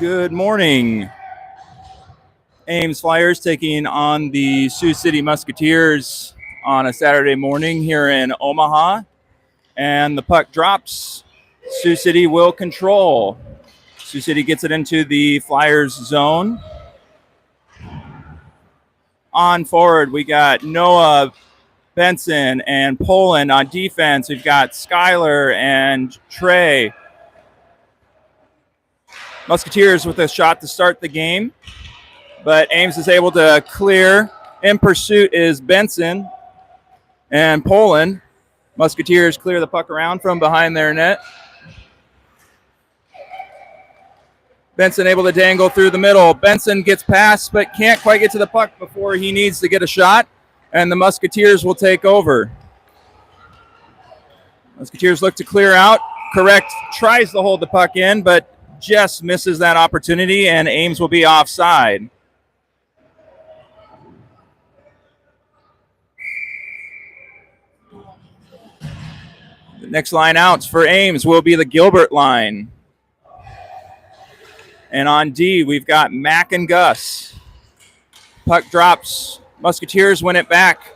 Good morning. Ames Flyers taking on the Sioux City Musketeers on a Saturday morning here in Omaha. And the puck drops. Sioux City will control. Sioux City gets it into the Flyers zone. On forward, we got Noah, Benson, and Poland. On defense, we've got Skyler and Trey. Musketeers with a shot to start the game, but Ames is able to clear. In pursuit is Benson and Poland. Musketeers clear the puck around from behind their net. Benson able to dangle through the middle. Benson gets past but can't quite get to the puck before he needs to get a shot, and the Musketeers will take over. Musketeers look to clear out. Correct tries to hold the puck in, but just misses that opportunity, and Ames will be offside. The next line outs for Ames will be the Gilbert line. And on D, we've got Mac and Gus. Puck drops. Musketeers win it back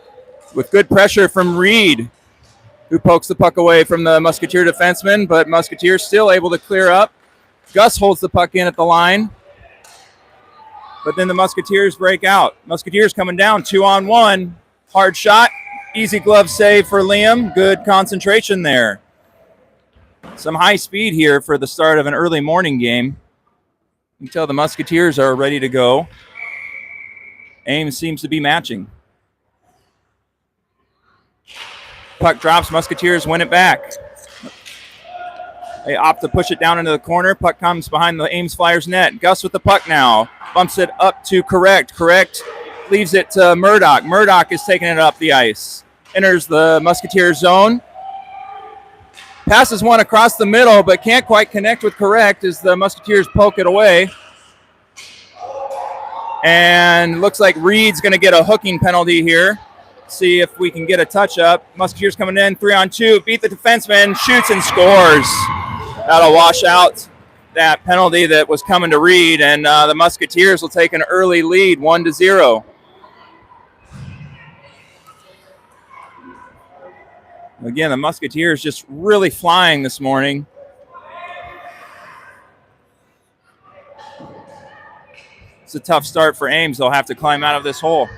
with good pressure from Reed, who pokes the puck away from the Musketeer defenseman, but Musketeers still able to clear up. Gus holds the puck in at the line, but then the Musketeers break out. Musketeers coming down 2-on-1. Hard shot. Easy glove save for Liam. Good concentration there. Some high speed here for the start of an early morning game. You can tell the Musketeers are ready to go. Ames seems to be matching. Puck drops. Musketeers win it back. They opt to push it down into the corner. Puck comes behind the Ames Flyers net. Gus with the puck now. Bumps it up to Correct. Correct leaves it to Murdoch. Murdoch is taking it up the ice. Enters the Musketeer zone. Passes one across the middle, but can't quite connect with Correct as the Musketeers poke it away. And looks like Reed's going to get a hooking penalty here. See if we can get a touch up. Musketeers coming in 3-on-2. Beat the defenseman. Shoots and scores. That'll wash out that penalty that was coming to Reed, and the Musketeers will take an early lead, 1-0. Again, the Musketeers just really flying this morning. It's a tough start for Ames. They'll have to climb out of this hole.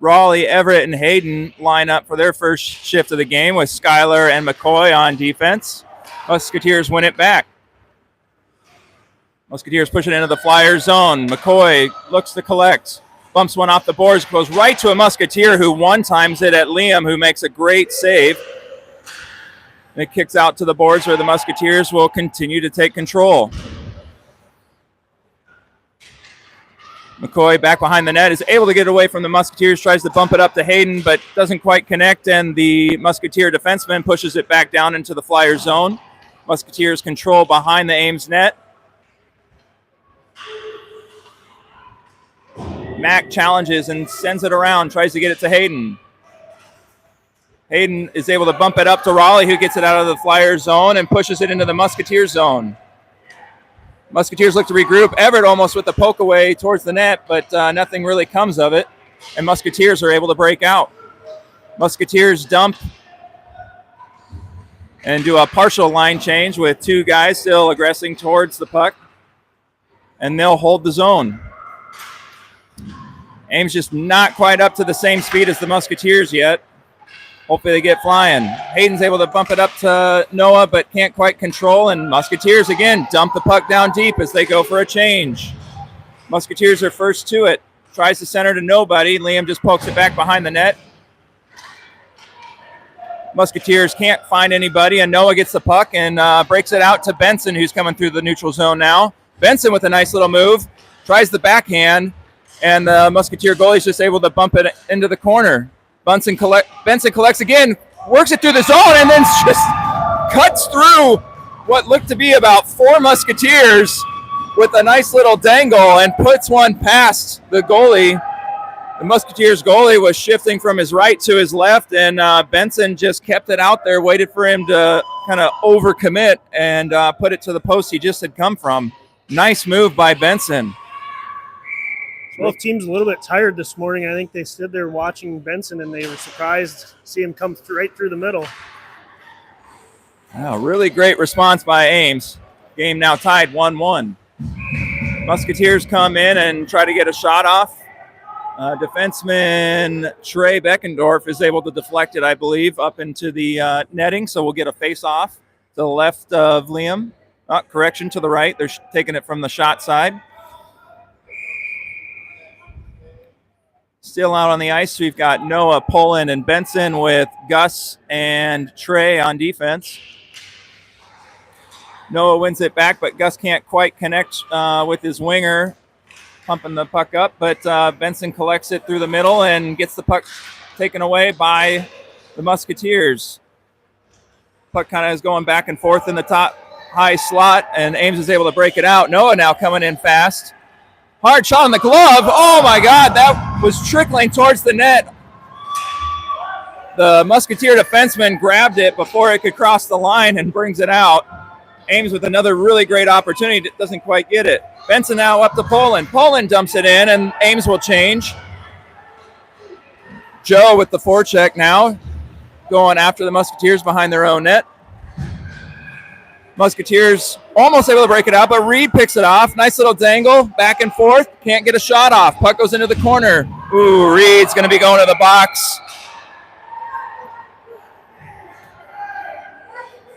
Raleigh, Everett, and Hayden line up for their first shift of the game with Skyler and McCoy on defense. Musketeers win it back. Musketeers push it into the Flyer zone. McCoy looks to collect. Bumps one off the boards, goes right to a Musketeer who one-times it at Liam, who makes a great save. And it kicks out to the boards where the Musketeers will continue to take control. McCoy back behind the net is able to get away from the Musketeers, tries to bump it up to Hayden, but doesn't quite connect, and the Musketeer defenseman pushes it back down into the Flyer zone. Musketeers control behind the Ames net. Mac challenges and sends it around, tries to get it to Hayden. Hayden is able to bump it up to Raleigh, who gets it out of the Flyer zone and pushes it into the Musketeer zone. Musketeers look to regroup. Everett almost with the poke away towards the net, but nothing really comes of it. And Musketeers are able to break out. Musketeers dump and do a partial line change with two guys still aggressing towards the puck. And they'll hold the zone. Ames just not quite up to the same speed as the Musketeers yet. Hopefully they get flying. Hayden's able to bump it up to Noah, but can't quite control. And Musketeers, again, dump the puck down deep as they go for a change. Musketeers are first to it. Tries to center to nobody. Liam just pokes it back behind the net. Musketeers can't find anybody, and Noah gets the puck and breaks it out to Benson, who's coming through the neutral zone now. Benson with a nice little move. Tries the backhand, and the Musketeer goalie is just able to bump it into the corner. Benson collects again, works it through the zone, and then just cuts through what looked to be about four Musketeers with a nice little dangle and puts one past the goalie The Musketeers goalie was shifting from his right to his left, and Benson just kept it out there, waited for him to kind of overcommit and put it to the post he just had come from. Nice move by Benson. Both teams a little bit tired this morning. I think they stood there watching Benson, and they were surprised to see him come right through the middle. Wow, really great response by Ames. Game now tied 1-1. Musketeers come in and try to get a shot off. Defenseman Trey Beckendorf is able to deflect it, I believe, up into the netting, so we'll get a face-off to the left of Liam. Correction, to the right. They're taking it from the shot side. Still out on the ice, we've got Noah, Poland, and Benson with Gus and Trey on defense. Noah wins it back, but Gus can't quite connect with his winger, pumping the puck up, but Benson collects it through the middle and gets the puck taken away by the Musketeers. Puck kind of is going back and forth in the top high slot, and Ames is able to break it out. Noah now coming in fast. Hard shot on the glove. Oh, my God, that was trickling towards the net. The Musketeer defenseman grabbed it before it could cross the line and brings it out. Ames with another really great opportunity, doesn't quite get it. Benson now up to Poland. Poland dumps it in, and Ames will change. Joe with the forecheck now, going after the Musketeers behind their own net. Musketeers almost able to break it out, but Reed picks it off. Nice little dangle, back and forth. Can't get a shot off. Puck goes into the corner. Ooh, Reed's going to be going to the box.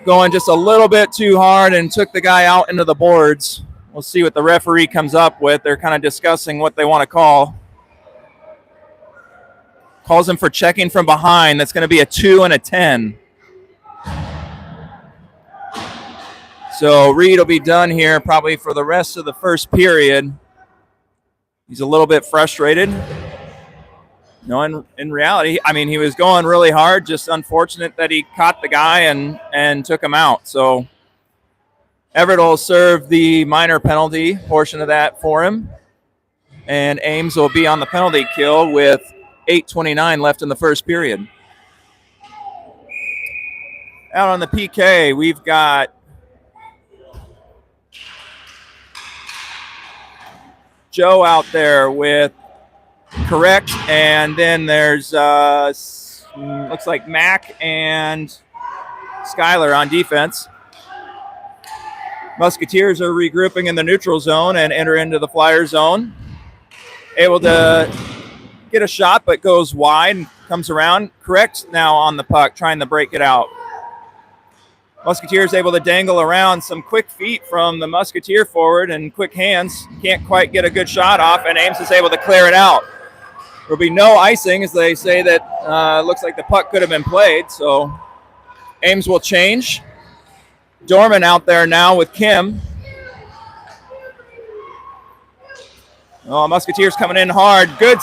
Going just a little bit too hard and took the guy out into the boards. We'll see what the referee comes up with. They're kind of discussing what they want to call. Calls him for checking from behind. That's going to be a 2 and a 10. So Reed will be done here probably for the rest of the first period. He's a little bit frustrated. No, in reality, I mean, he was going really hard. Just unfortunate that he caught the guy and took him out. So Everett will serve the minor penalty portion of that for him. And Ames will be on the penalty kill with 8:29 left in the first period. Out on the PK, we've got Joe out there with correct, and then there's looks like Mac and Skyler on defense. Musketeers are regrouping in the neutral zone and enter into the Flyer zone. Able to get a shot, but goes wide and comes around. Correct now on the puck, trying to break it out. Musketeers able to dangle around. Some quick feet from the Musketeer forward and quick hands. Can't quite get a good shot off, and Ames is able to clear it out. There'll be no icing, as they say that looks like the puck could have been played. So Ames will change. Dorman out there now with Kim. Oh, Musketeers coming in hard. Good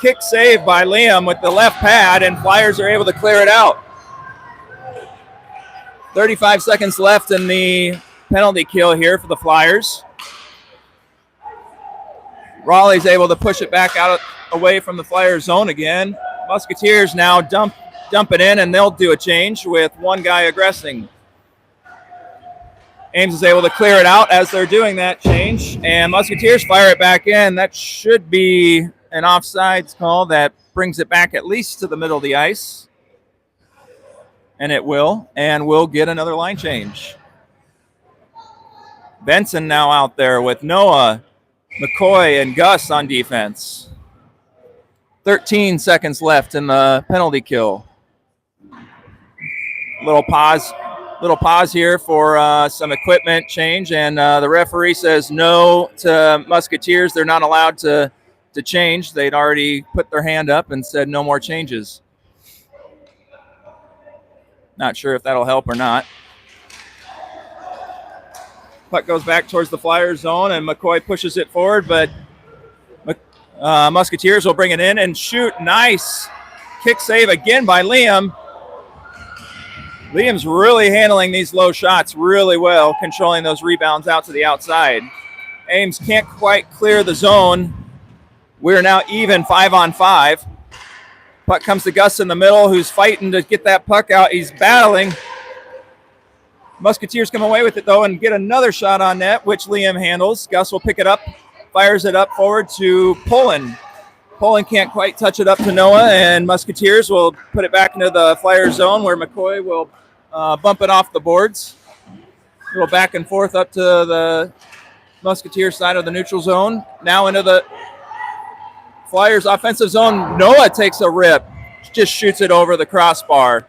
kick save by Liam with the left pad, and Flyers are able to clear it out. 35 seconds left in the penalty kill here for the Flyers. Raleigh's able to push it back out away from the Flyers zone again. Musketeers now dump it in, and they'll do a change with one guy aggressing. Ames is able to clear it out as they're doing that change, and Musketeers fire it back in. That should be an offsides call that brings it back at least to the middle of the ice. And it will, and we'll get another line change. Benson now out there with Noah, McCoy, and Gus on defense. 13 seconds left in the penalty kill. Little pause here for some equipment change, and the referee says no to Musketeers. They're not allowed to change. They'd already put their hand up and said no more changes. Not sure if that'll help or not. Puck goes back towards the Flyers zone, and McCoy pushes it forward, but Musketeers will bring it in and shoot. Nice kick save again by Liam. Liam's really handling these low shots really well, controlling those rebounds out to the outside. Ames can't quite clear the zone, We're now even 5-on-5. Puck comes to Gus in the middle, who's fighting to get that puck out. He's battling. Musketeers come away with it, though, and get another shot on net, which Liam handles. Gus will pick it up, fires it up forward to Poland. Poland can't quite touch it up to Noah, and Musketeers will put it back into the Flyer zone where McCoy will bump it off the boards. A little back and forth up to the Musketeer side of the neutral zone. Now into the Flyers offensive zone. Noah takes a rip, just shoots it over the crossbar.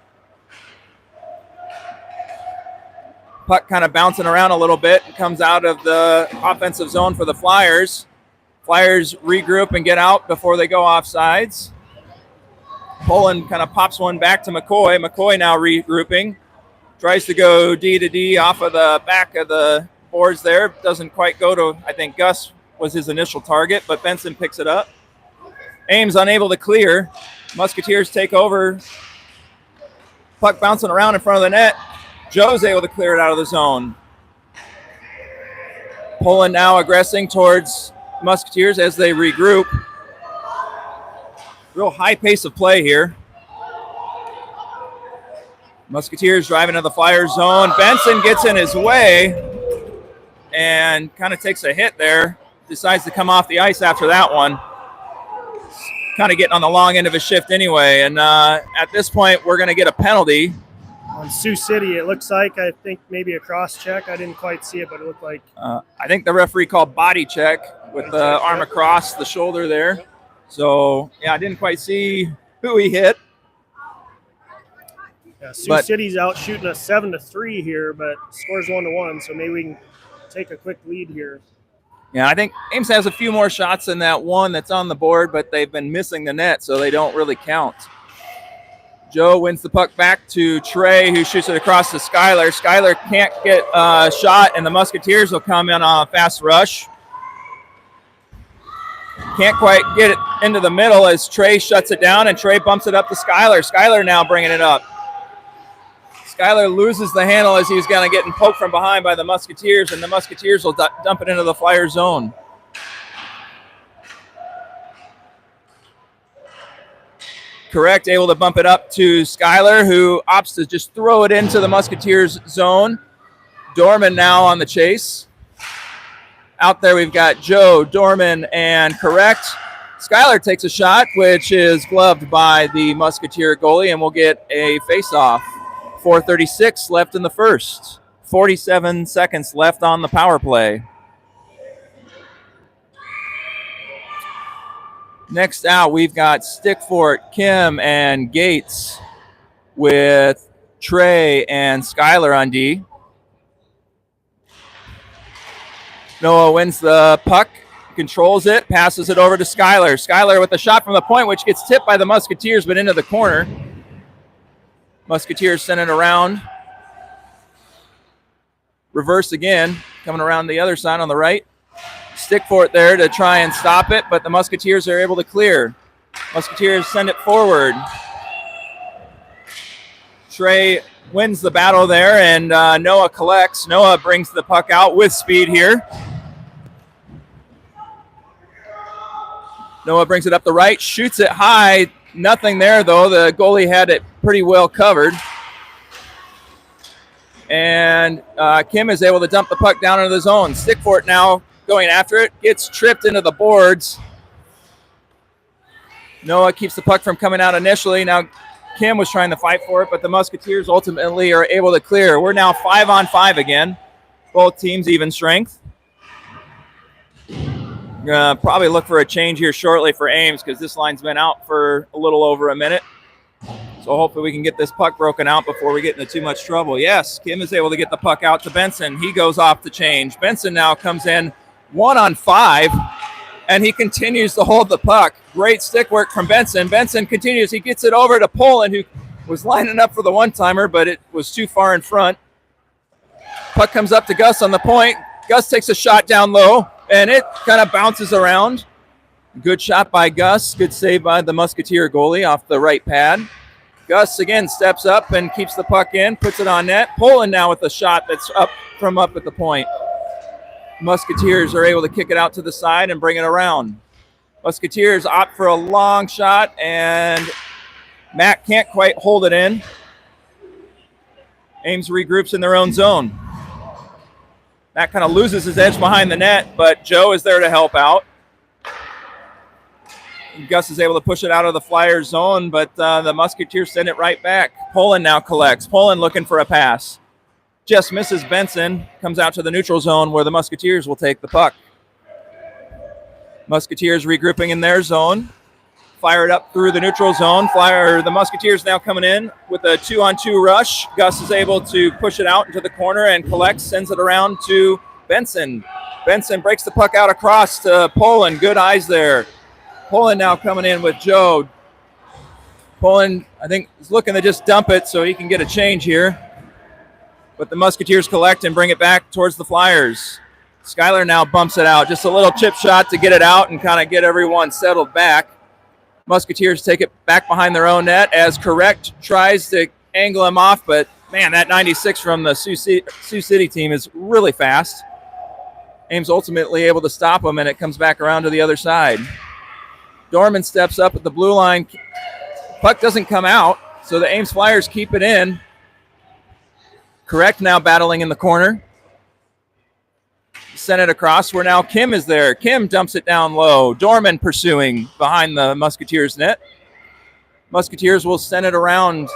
Puck kind of bouncing around a little bit and comes out of the offensive zone for the Flyers. Flyers regroup and get out before they go off sides. Poland kind of pops one back to McCoy. McCoy now regrouping. Tries to go D to D off of the back of the boards there. Doesn't quite go to, I think Gus was his initial target, but Benson picks it up. Ames unable to clear. Musketeers take over. Puck bouncing around in front of the net. Joe's able to clear it out of the zone. Poland now aggressing towards Musketeers as they regroup. Real high pace of play here. Musketeers driving to the Flyers zone. Benson gets in his way and kind of takes a hit there. Decides to come off the ice after that one. Kind of getting on the long end of his shift anyway. And at this point, we're going to get a penalty. On Sioux City, it looks like, I think maybe a cross check. I didn't quite see it, but it looked like. I think the referee called body check with the arm across the shoulder there. So, yeah, I didn't quite see who he hit. Yeah, Sioux City's out shooting a 7-3 here, but scores 1-1, so maybe we can take a quick lead here. Yeah, I think Ames has a few more shots than that one that's on the board, but they've been missing the net, so they don't really count. Joe wins the puck back to Trey, who shoots it across to Skyler. Skyler can't get a shot, and the Musketeers will come in on a fast rush. Can't quite get it into the middle as Trey shuts it down, and Trey bumps it up to Skyler. Skyler now bringing it up. Skyler loses the handle as he's kind of getting poked from behind by the Musketeers, and the Musketeers will dump it into the Flyer zone. Correct, able to bump it up to Skyler, who opts to just throw it into the Musketeers zone. Dorman now on the chase. Out there we've got Joe, Dorman, and Correct. Skyler takes a shot, which is gloved by the Musketeer goalie, and we'll get a face-off. 4:36 left in the first. 47 seconds left on the power play. Next out, we've got Stickfort, Kim, and Gates with Trey and Skyler on D. Noah wins the puck, controls it, passes it over to Skyler. Skyler with a shot from the point, which gets tipped by the Musketeers, but into the corner. Musketeers send it around. Reverse again, coming around the other side on the right. Stickfort there to try and stop it, but the Musketeers are able to clear. Musketeers send it forward. Trey wins the battle there, and Noah collects. Noah brings the puck out with speed here. Noah brings it up the right, shoots it high. Nothing there, though. The goalie had it pretty well covered. And Kim is able to dump the puck down into the zone. Stickfort now going after it, gets tripped into the boards. Noah keeps the puck from coming out initially. Now Kim was trying to fight for it, but the Musketeers ultimately are able to clear. We're now 5-on-5 again. Both teams even strength. Probably look for a change here shortly for Ames because this line's been out for a little over a minute. So hopefully we can get this puck broken out before we get into too much trouble. Yes, Kim is able to get the puck out to Benson. He goes off the change. Benson now comes in 1-on-5, and he continues to hold the puck. Great stick work from Benson. Benson continues. He gets it over to Poland, who was lining up for the one-timer, but it was too far in front. Puck comes up to Gus on the point. Gus takes a shot down low, and it kind of bounces around. Good shot by Gus. Good save by the Musketeer goalie off the right pad. Gus again steps up and keeps the puck in, puts it on net. Poland now with a shot that's up at the point. Musketeers are able to kick it out to the side and bring it around. Musketeers opt for a long shot, and Mac can't quite hold it in. Ames regroups in their own zone. Mac kind of loses his edge behind the net, but Joe is there to help out. Gus is able to push it out of the Flyers zone, but the Musketeers send it right back. Poland now collects. Poland looking for a pass. Just misses Benson. Comes out to the neutral zone where the Musketeers will take the puck. Musketeers regrouping in their zone. Fire it up through the neutral zone. The Musketeers now coming in with a 2-on-2 rush. Gus is able to push it out into the corner and collects, sends it around to Benson. Benson breaks the puck out across to Poland. Good eyes there. Poland now coming in with Joe. Poland, I think, is looking to just dump it so he can get a change here. But the Musketeers collect and bring it back towards the Flyers. Skyler now bumps it out. Just a little chip shot to get it out and kind of get everyone settled back. Musketeers take it back behind their own net as Correct tries to angle him off, but man, that 96 from the Sioux City team is really fast. Ames ultimately able to stop him, and it comes back around to the other side. Dorman steps up at the blue line. Puck doesn't come out, so the Ames Flyers keep it in. Correct now battling in the corner. Send it across where now Kim is there. Kim dumps it down low. Dorman pursuing behind the Musketeers net. Musketeers will send it around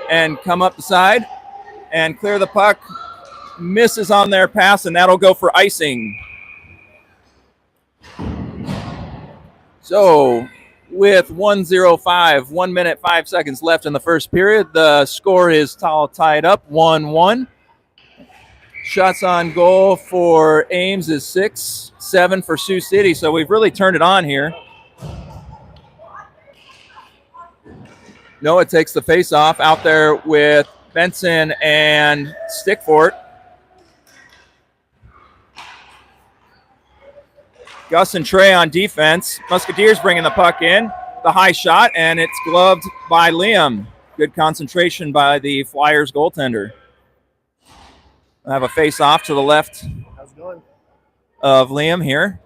and come up the side and clear the puck. Misses on their pass, and that'll go for icing. So with 1:05, 1 minute, 5 seconds left in the first period, the score is tied up 1-1. Shots on goal for Ames is 6, 7 for Sioux City. So we've really turned it on here. Noah takes the face-off out there with Benson and Stickfort. Gus and Trey on defense. Musketeers bringing the puck in. The high shot, and it's gloved by Liam. Good concentration by the Flyers goaltender. I have a face-off to the left of Liam here.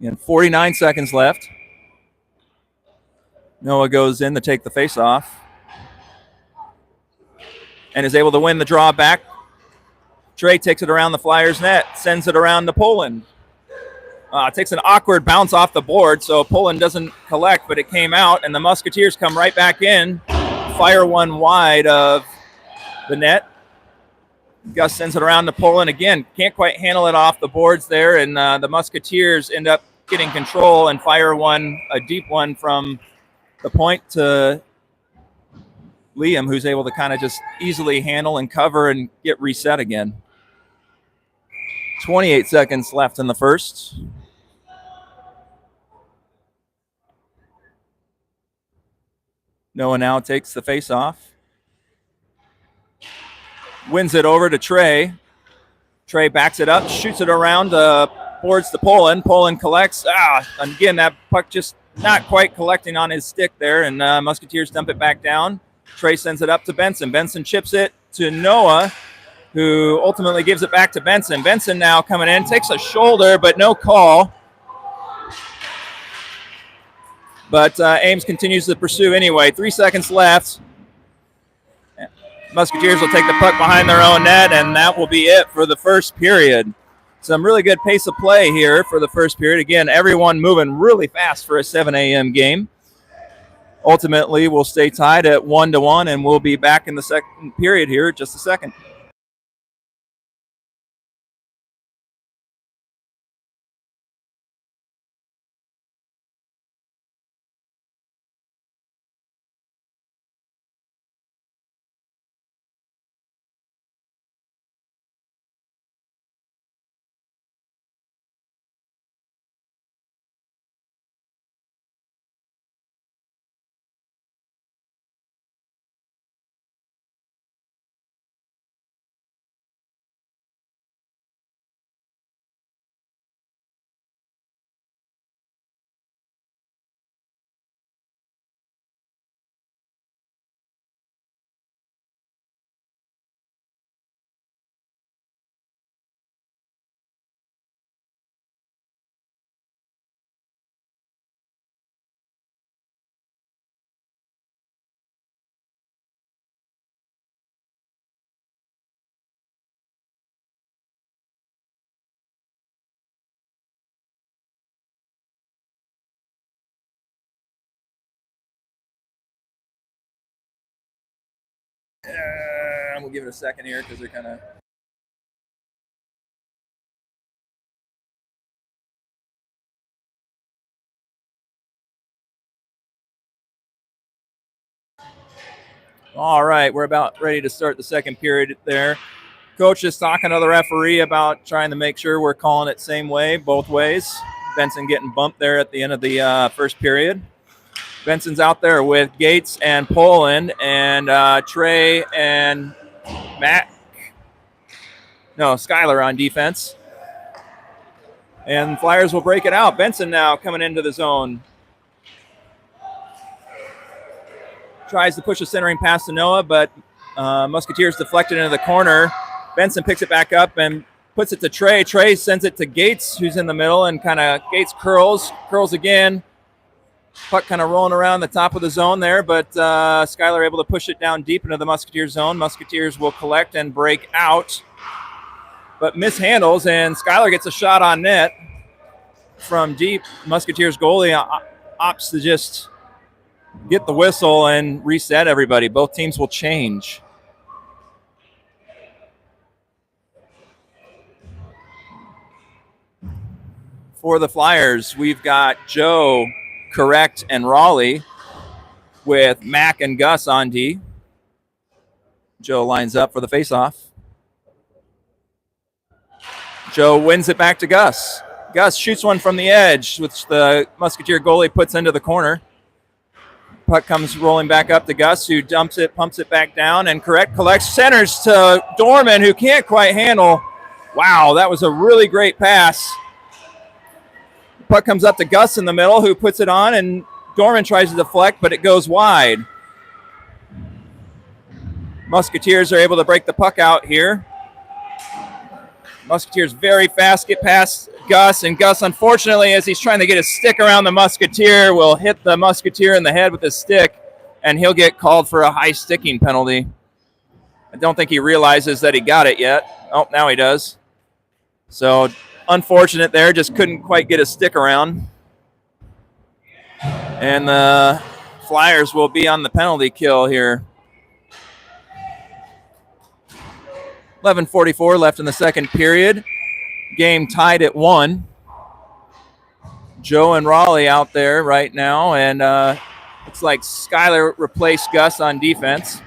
And 49 seconds left. Noah goes in to take the face-off and is able to win the draw back. Trey takes it around the Flyers net, sends it around to Poland. Takes an awkward bounce off the board, so Poland doesn't collect, but it came out, and the Musketeers come right back in, fire one wide of the net. Gus sends it around to Poland again. Can't quite handle it off the boards there, and the Musketeers end up getting control and fire one, a deep one from the point to Liam, who's able to kind of just easily handle and cover and get reset again. 28 seconds left in the first. Noah now takes the face-off. Wins it over to Trey. Trey backs it up, shoots it around boards to Poland. Poland collects. Again, that puck just not quite collecting on his stick there, and Musketeers dump it back down. Trey sends it up to Benson. Benson chips it to Noah, who ultimately gives it back to Benson. Benson now coming in, takes a shoulder, but no call. But Ames continues to pursue anyway. 3 seconds left. Musketeers will take the puck behind their own net, and that will be it for the first period. Some really good pace of play here for the first period. Again, everyone moving really fast for a 7 a.m. game. Ultimately, we'll stay tied at 1-1, and we'll be back in the second period here in just a second. time. We'll give it a second here because they're kind of. All right, we're about ready to start the second period there. Coach is talking to the referee about trying to make sure we're calling it same way, both ways. Benson getting bumped there at the end of the first period. Benson's out there with Gates and Poland and Trey and Skylar on defense. And Flyers will break it out. Benson now coming into the zone. Tries to push a centering pass to Noah, but Musketeers deflected into the corner. Benson picks it back up and puts it to Trey. Trey sends it to Gates, who's in the middle, and kind of Gates curls again. Puck kind of rolling around the top of the zone there, but Skylar able to push it down deep into the Musketeers zone. Musketeers will collect and break out, but mishandles, and Skylar gets a shot on net from deep. Musketeers goalie opts to just get the whistle and reset everybody. Both teams will change. For the Flyers, we've got Joe, Correct, and Raleigh with Mac and Gus on D. Joe lines up for the faceoff. Joe wins it back to Gus. Gus shoots one from the edge, which the Musketeer goalie puts into the corner. Puck comes rolling back up to Gus, who dumps it, pumps it back down, and Correct collects, centers to Dorman, who can't quite handle. Wow, that was a really great pass. Puck comes up to Gus in the middle, who puts it on, and Dorman tries to deflect, but it goes wide. Musketeers are able to break the puck out here. Musketeers very fast, get past Gus, and Gus, unfortunately, as he's trying to get his stick around the Musketeer, will hit the Musketeer in the head with his stick, and he'll get called for a high sticking penalty. I don't think he realizes that he got it yet. Oh, now he does. So, unfortunate there, just couldn't quite get his stick around. And the Flyers will be on the penalty kill here. 11:44 left in the second period. Game tied at 1. Joe and Raleigh out there right now, and looks like Skylar replaced Gus on defense.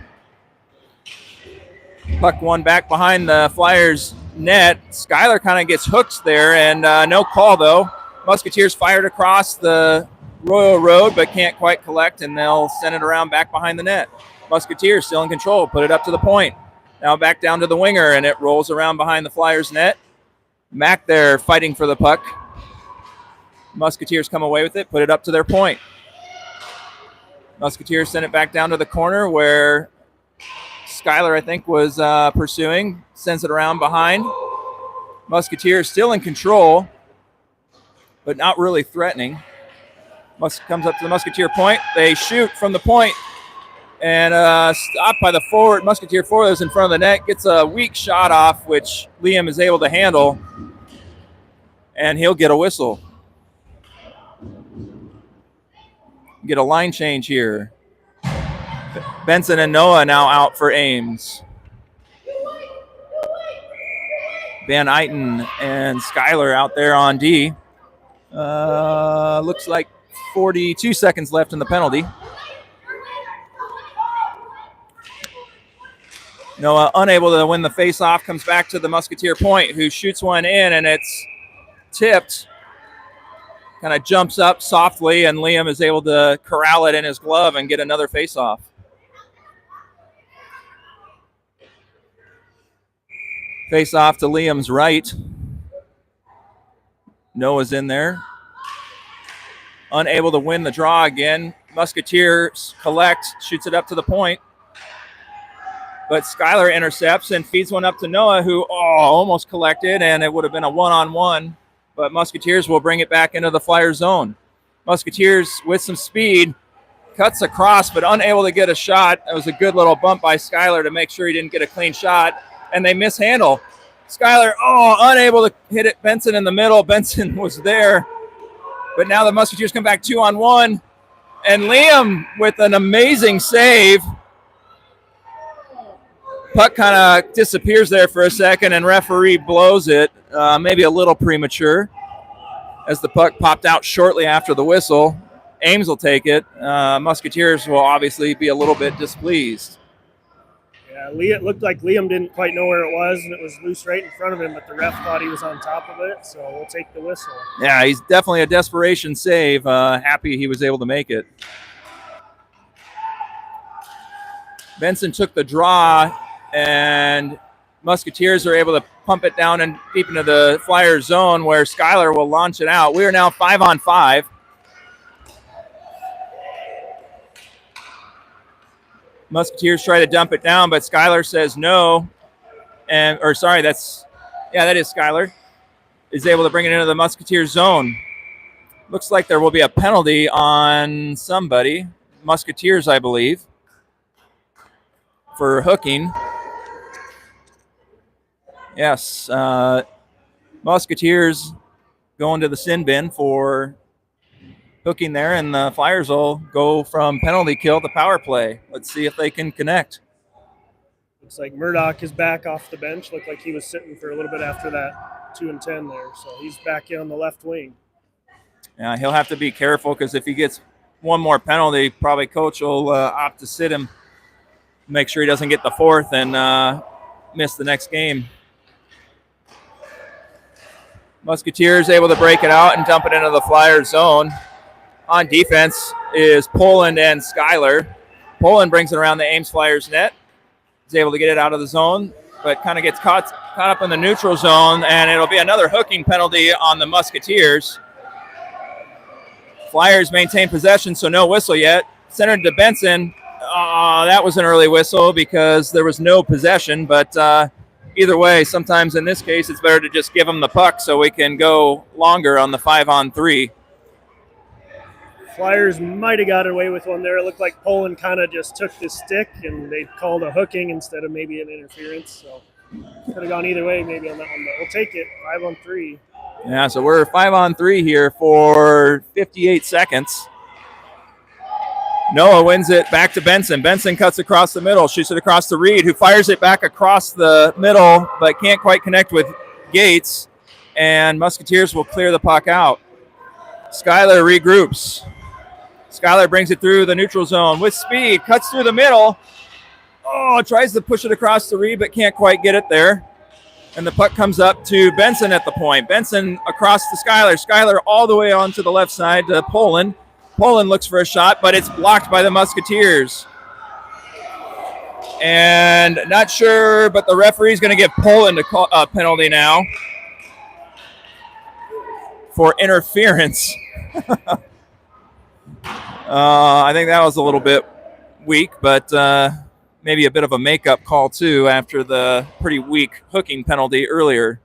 Puck one back behind the Flyers net. Skylar kind of gets hooked there, and no call though. Musketeers fired across the Royal Road, but can't quite collect, and they'll send it around back behind the net. Musketeers still in control, put it up to the point. Now back down to the winger, and it rolls around behind the Flyers net. Mac there fighting for the puck. Musketeers come away with it, put it up to their point. Musketeers send it back down to the corner where Skylar, I think, was pursuing. Sends it around behind. Musketeers still in control, but not really threatening. Comes up to the Musketeer point. They shoot from the point. And stopped by the forward, Musketeer forward that's in front of the net. Gets a weak shot off, which Liam is able to handle. And he'll get a whistle. Get a line change here. Benson and Noah now out for Ames. Van Eyten and Skylar out there on D. Looks like 42 seconds left in the penalty. Noah, unable to win the face-off, comes back to the Musketeer point, who shoots one in, and it's tipped. Kind of jumps up softly, and Liam is able to corral it in his glove and get another face-off. Face-off to Liam's right. Noah's in there. Unable to win the draw again. Musketeers collect, shoots it up to the point. But Skylar intercepts and feeds one up to Noah, who almost collected, and it would have been a one-on-one. But Musketeers will bring it back into the Flyer zone. Musketeers with some speed, cuts across, but unable to get a shot. That was a good little bump by Skylar to make sure he didn't get a clean shot, and they mishandle. Skylar, unable to hit it. Benson in the middle. Benson was there. But now the Musketeers come back 2-on-1, and Liam with an amazing save. Puck kind of disappears there for a second, and referee blows it, maybe a little premature, as the puck popped out shortly after the whistle. Ames will take it. Musketeers will obviously be a little bit displeased. Yeah, it looked like Liam didn't quite know where it was, and it was loose right in front of him, but the ref thought he was on top of it, so we'll take the whistle. Yeah, he's definitely a desperation save. Happy he was able to make it. Benson took the draw, and Musketeers are able to pump it down and deep into the Flyers zone, where Schuyler will launch it out. We are now 5-on-5. Musketeers try to dump it down, but Schuyler says no. That is Schuyler. Is able to bring it into the Musketeers zone. Looks like there will be a penalty on somebody. Musketeers, I believe, for hooking. Yes, Musketeers going to the sin bin for hooking there, and the Flyers will go from penalty kill to power play. Let's see if they can connect. Looks like Murdoch is back off the bench. Looked like he was sitting for a little bit after that 2 and 10 there, so he's back in on the left wing. Yeah, he'll have to be careful, because if he gets one more penalty, probably coach will opt to sit him, make sure he doesn't get the fourth and miss the next game. Musketeers able to break it out and dump it into the Flyers zone. On defense is Poland and Schuyler. Poland brings it around the Ames Flyers net. He's able to get it out of the zone, but kind of gets caught up in the neutral zone, and it'll be another hooking penalty on the Musketeers. Flyers maintain possession, so no whistle yet. Centered to Benson. That was an early whistle because there was no possession, but either way, sometimes in this case, it's better to just give them the puck so we can go longer on the 5-on-3. Flyers might have got away with one there. It looked like Poland kind of just took the stick, and they called a hooking instead of maybe an interference. So could have gone either way maybe on that one, but we'll take it. 5-on-3. Yeah, so we're 5-on-3 here for 58 seconds. Noah wins it back to Benson. Benson cuts across the middle, shoots it across to Reed, who fires it back across the middle, but can't quite connect with Gates, and Musketeers will clear the puck out. Schuyler regroups. Schuyler brings it through the neutral zone with speed, cuts through the middle. Tries to push it across to Reed, but can't quite get it there. And the puck comes up to Benson at the point. Benson across to Schuyler. Schuyler all the way onto the left side to Poland. Poland looks for a shot, but it's blocked by the Musketeers. And not sure, but the referee's going to give Poland a penalty now for interference. I think that was a little bit weak, but maybe a bit of a makeup call too after the pretty weak hooking penalty earlier.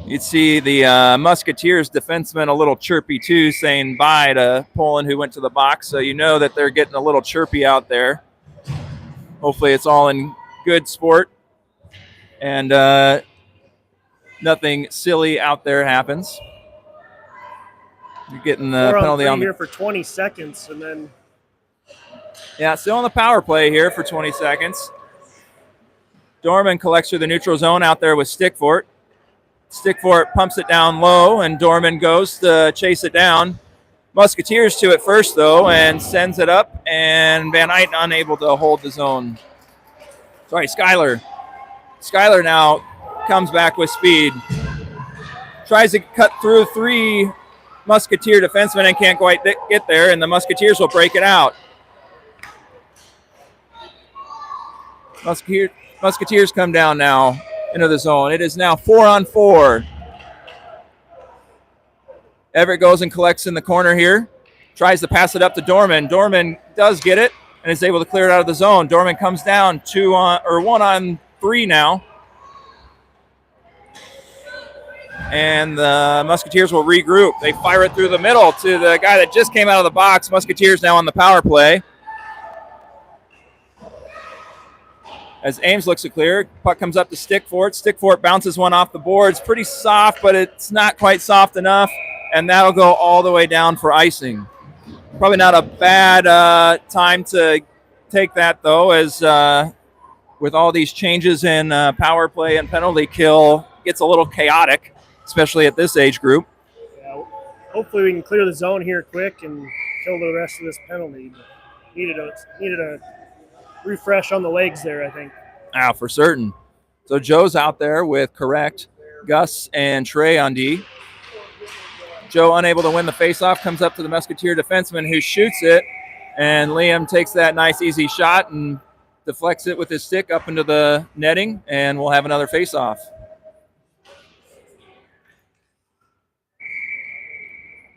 You'd see the Musketeers defenseman a little chirpy too, saying bye to Poland, who went to the box. So you know that they're getting a little chirpy out there. Hopefully it's all in good sport and nothing silly out there happens. You're getting the penalty on here for 20 seconds, and then still on the power play here for 20 seconds. Dorman collects through the neutral zone out there with Stickfort. Stickfort pumps it down low, and Dorman goes to chase it down. Musketeers to it first, though, and sends it up, and Van Eyten unable to hold the zone. Schuyler. Schuyler now comes back with speed. Tries to cut through 3 Musketeer defensemen and can't quite get there, and the Musketeers will break it out. Musketeers come down now into the zone. It is now 4-on-4. Everett goes and collects in the corner here. Tries to pass it up to Dorman. Dorman does get it and is able to clear it out of the zone. Dorman comes down 1-on-3 now. And the Musketeers will regroup. They fire it through the middle to the guy that just came out of the box. Musketeers now on the power play. As Ames looks to clear, puck comes up to Stickfort. Stickfort bounces one off the boards. Pretty soft, but it's not quite soft enough. And that'll go all the way down for icing. Probably not a bad time to take that, though, as with all these changes in power play and penalty kill, gets a little chaotic, especially at this age group. Yeah, hopefully we can clear the zone here quick and kill the rest of this penalty. But needed a refresh on the legs there, I think. For certain. So Joe's out there with correct, Gus and Trey on D. Joe unable to win the faceoff, comes up to the Musketeer defenseman who shoots it, and Liam takes that nice easy shot and deflects it with his stick up into the netting, and we'll have another faceoff.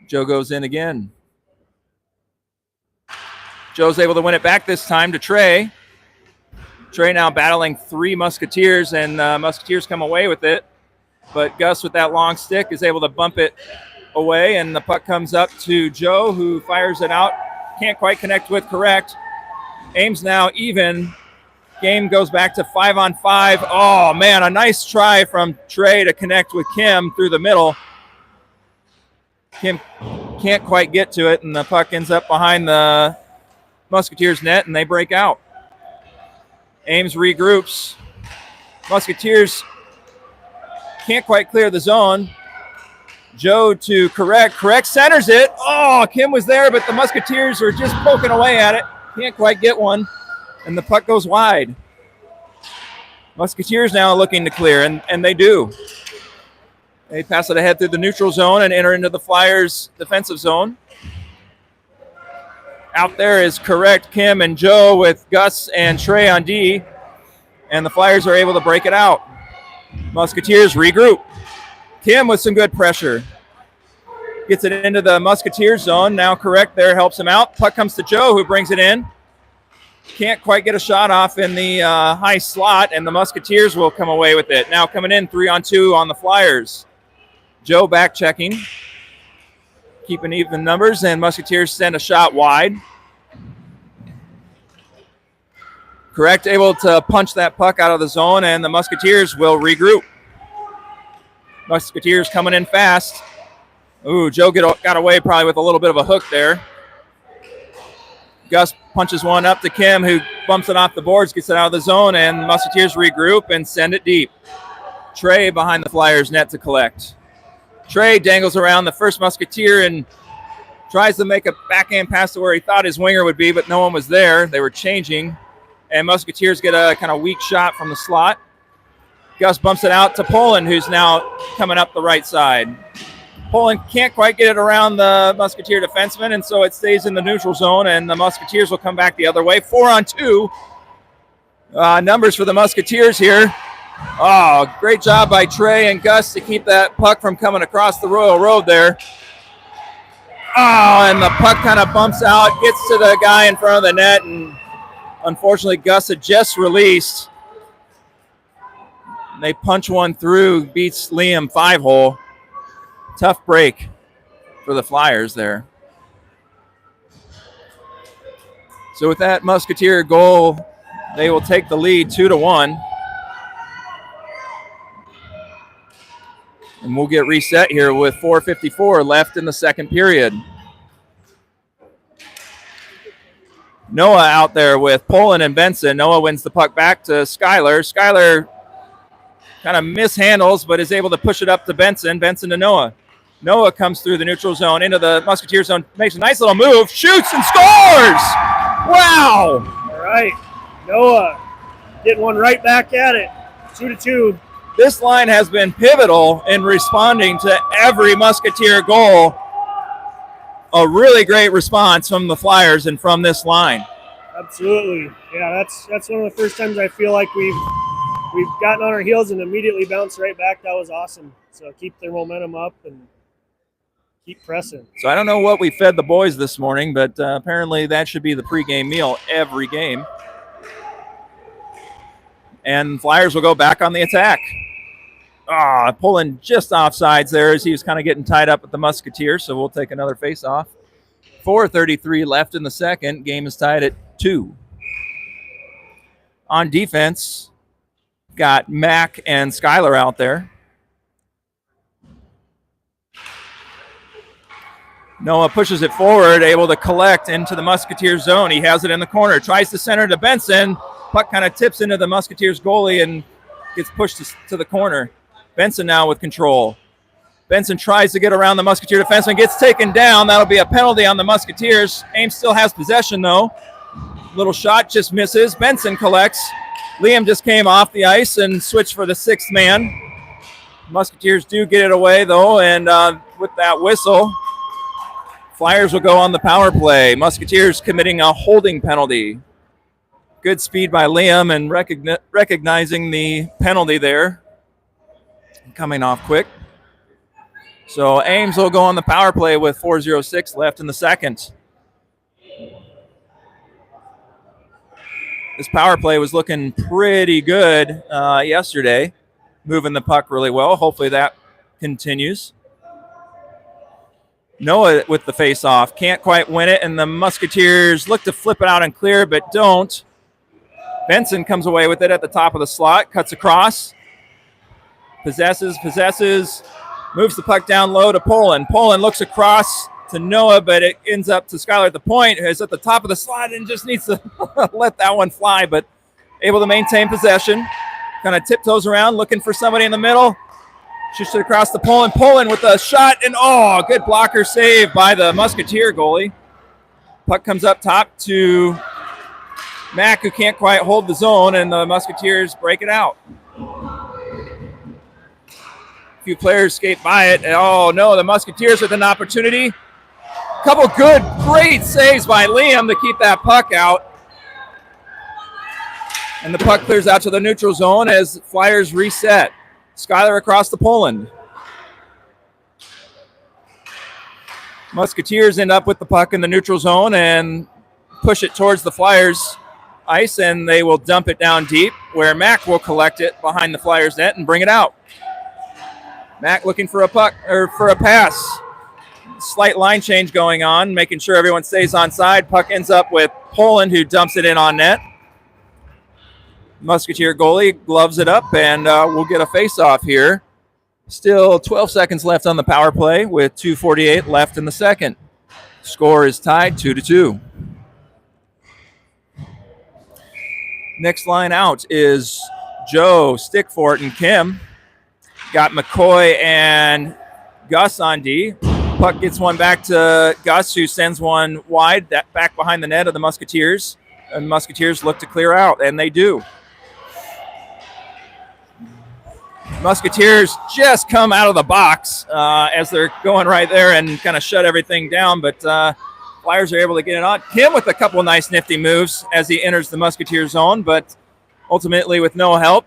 Joe goes in again. Joe's able to win it back this time to Trey. Trey now battling 3 Musketeers, and Musketeers come away with it. But Gus with that long stick is able to bump it away, and the puck comes up to Joe, who fires it out. Can't quite connect with correct. Ames now even. Game goes back to 5-on-5. Oh, man, a nice try from Trey to connect with Kim through the middle. Kim can't quite get to it, and the puck ends up behind the Musketeers net, and they break out. Ames regroups. Musketeers can't quite clear the zone. Joe to correct. Correct centers it. Oh, Kim was there, but the Musketeers are just poking away at it. Can't quite get one, and the puck goes wide. Musketeers now looking to clear, and they do. They pass it ahead through the neutral zone and enter into the Flyers' defensive zone. Out there is correct Kim and Joe with Gus and Trey on D, and the Flyers are able to break it out. Musketeers regroup. Kim with some good pressure. Gets it into the Musketeers zone. Now correct there helps him out. Puck comes to Joe, who brings it in. Can't quite get a shot off in the high slot, and the Musketeers will come away with it. Now coming in 3-on-2 on the Flyers. Joe back checking. Keeping even numbers, and Musketeers send a shot wide. Correct able to punch that puck out of the zone, and the Musketeers will regroup. Musketeers coming in fast. Ooh, Joe got away probably with a little bit of a hook there. Gus punches one up to Kim, who bumps it off the boards, gets it out of the zone, and the Musketeers regroup and send it deep. Trey behind the Flyers net to collect. Trey dangles around the first Musketeer and tries to make a backhand pass to where he thought his winger would be, but no one was there. They were changing, and Musketeers get a kind of weak shot from the slot. Gus bumps it out to Poland, who's now coming up the right side. Poland can't quite get it around the Musketeer defenseman, and so it stays in the neutral zone, and the Musketeers will come back the other way. 4-on-2. Numbers for the Musketeers here. Oh, great job by Trey and Gus to keep that puck from coming across the Royal Road there. Oh, and the puck kind of bumps out, gets to the guy in front of the net, and unfortunately Gus had just released. They punch one through, beats Liam 5-hole. Tough break for the Flyers there. So with that Musketeer goal, they will take the lead 2-1. And we'll get reset here with 4:54 left in the second period. Noah out there with Poland and Benson. Noah wins the puck back to Skyler. Skyler kind of mishandles, but is able to push it up to Benson. Benson to Noah. Noah comes through the neutral zone into the Musketeer zone, makes a nice little move, shoots and scores! Wow! All right, Noah getting one right back at it. 2-2. This line has been pivotal in responding to every Musketeer goal. A really great response from the Flyers and from this line. Absolutely. Yeah, that's one of the first times I feel like we've gotten on our heels and immediately bounced right back. That was awesome. So keep their momentum up and keep pressing. So I don't know what we fed the boys this morning, but apparently that should be the pregame meal every game. And Flyers will go back on the attack. Pulling just offsides there as he was kind of getting tied up with the Musketeers, so we'll take another face-off. 4:33 left in the second. Game is tied at 2. On defense, got Mac and Skyler out there. Noah pushes it forward, able to collect into the Musketeers zone. He has it in the corner, tries to center to Benson. Puck kind of tips into the Musketeers goalie and gets pushed to the corner. Benson now with control. Benson tries to get around the Musketeer defenseman, gets taken down. That'll be a penalty on the Musketeers. Ames still has possession, though. Little shot just misses. Benson collects. Liam just came off the ice and switched for the sixth man. Musketeers do get it away, though, and with that whistle, Flyers will go on the power play. Musketeers committing a holding penalty. Good speed by Liam and recognizing the penalty there. Coming off quick. So Ames will go on the power play with 4:06 left in the second. This power play was looking pretty good yesterday, moving the puck really well. Hopefully that continues. Noah with the face-off. Can't quite win it, and the Musketeers look to flip it out and clear, but don't. Benson comes away with it at the top of the slot, cuts across, possesses, moves the puck down low to Poland. Poland looks across to Noah, but it ends up to Skylar at the point, who's at the top of the slot and just needs to let that one fly, but able to maintain possession. Kind of tiptoes around, looking for somebody in the middle. Shoots it across to Poland. Poland with a shot, and good blocker save by the Musketeer goalie. Puck comes up top to Mack, who can't quite hold the zone, and the Musketeers break it out. A few players skate by it. Oh, no, the Musketeers with an opportunity. Couple great saves by Liam to keep that puck out. And the puck clears out to the neutral zone as Flyers reset. Skylar across to Poland. Musketeers end up with the puck in the neutral zone and push it towards the Flyers ice, and they will dump it down deep where Mack will collect it behind the Flyers net and bring it out. Mack looking for a puck or for a pass. Slight line change going on, making sure everyone stays on side. Puck ends up with Poland, who dumps it in on net. Musketeer goalie gloves it up, and we'll get a face-off here. Still 12 seconds left on the power play with 2:48 left in the second. Score is tied 2-2. Next line out is Joe, Stickfort, and Kim. Got McCoy and Gus on D. Puck gets one back to Gus, who sends one wide, that back behind the net of the Musketeers. And Musketeers look to clear out, and they do. Musketeers just come out of the box as they're going right there and kind of shut everything down, but Flyers are able to get it on. Kim with a couple nice nifty moves as he enters the Musketeer zone, but ultimately with no help,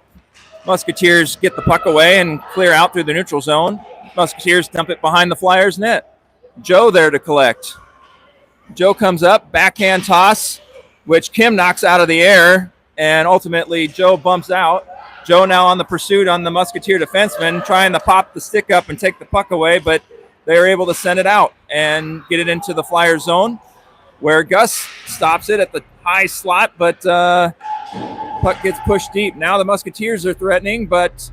Musketeers get the puck away and clear out through the neutral zone. Musketeers dump it behind the Flyers net. Joe there to collect. Joe comes up, backhand toss, which Kim knocks out of the air, and ultimately Joe bumps out. Joe now on the pursuit on the Musketeer defenseman, trying to pop the stick up and take the puck away, but they're able to send it out and get it into the Flyer zone, where Gus stops it at the high slot, but puck gets pushed deep. Now the Musketeers are threatening, but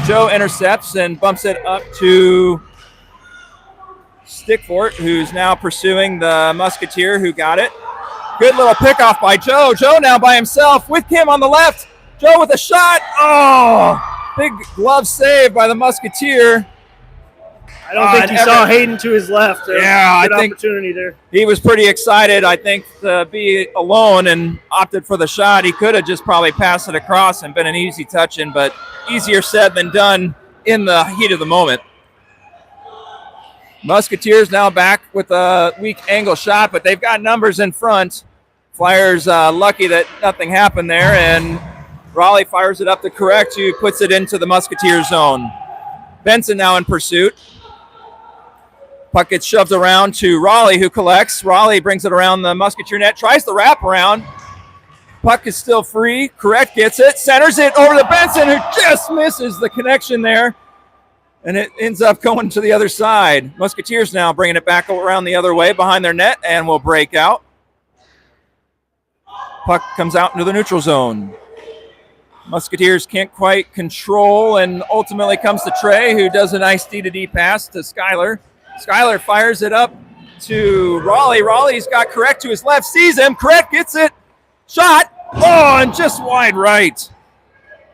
Joe intercepts and bumps it up to Stickfort, who's now pursuing the Musketeer who got it. Good little pickoff by Joe. Joe now by himself with Kim on the left. Joe with a shot. Big glove save by the Musketeer. I don't think you saw Hayden to his left. Yeah, good I think opportunity there. He was pretty excited, I think, to be alone and opted for the shot. He could have just probably passed it across and been an easy touch-in, but easier said than done in the heat of the moment. Musketeers now back with a weak angle shot, but they've got numbers in front. Flyers lucky that nothing happened there, and Raleigh fires it up to Correct, who puts it into the Musketeer zone. Benson now in pursuit. Puck gets shoved around to Raleigh, who collects. Raleigh brings it around the Musketeer net, tries the wrap around. Puck is still free. Correct gets it, centers it over to Benson, who just misses the connection there. And it ends up going to the other side. Musketeers now bringing it back around the other way behind their net and will break out. Puck comes out into the neutral zone. Musketeers can't quite control and ultimately comes to Trey, who does a nice D-to-D pass to Skylar. Skylar fires it up to Raleigh. Raleigh's got Correct to his left, sees him. Correct gets it. Shot. Oh, and just wide right.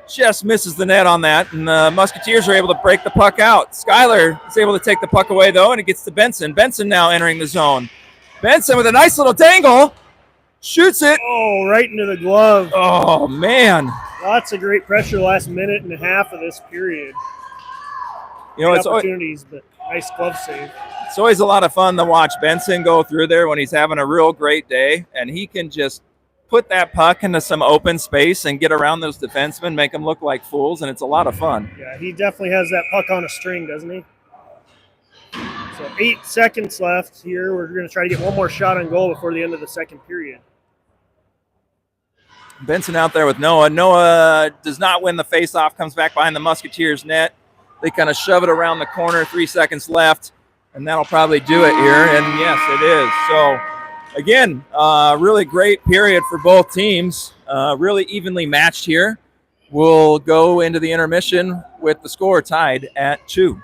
Just misses the net on that, and the Musketeers are able to break the puck out. Schuyler is able to take the puck away, though, and it gets to Benson. Benson now entering the zone. Benson with a nice little dangle. Shoots it. Oh, right into the glove. Oh, man. Lots of great pressure last minute and a half of this period. You know, Great it's opportunities, but nice glove save. It's always a lot of fun to watch Benson go through there when he's having a real great day, and he can just put that puck into some open space and get around those defensemen, make them look like fools, and it's a lot of fun. Yeah, he definitely has that puck on a string, doesn't he? So 8 seconds left here. We're going to try to get one more shot on goal before the end of the second period. Benson out there with Noah. Noah does not win the faceoff, comes back behind the Musketeers net. They kind of shove it around the corner, 3 seconds left, and that'll probably do it here, and yes, it is. So, again, really great period for both teams, really evenly matched here. We'll go into the intermission with the score tied at 2.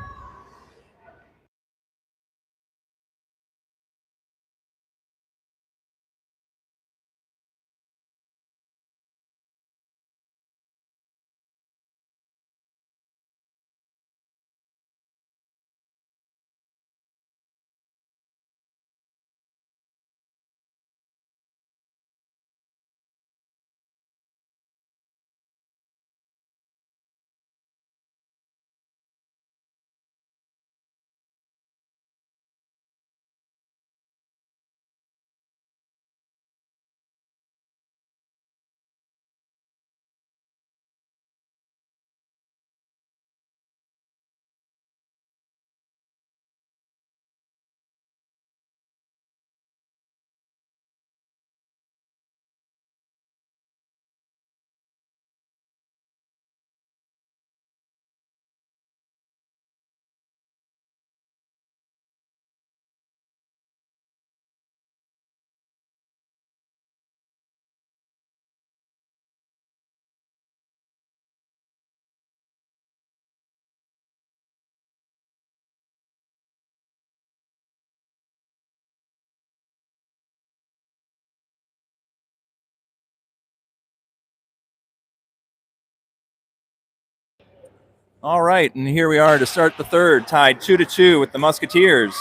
All right, and here we are to start the third, tied 2-2 with the Musketeers.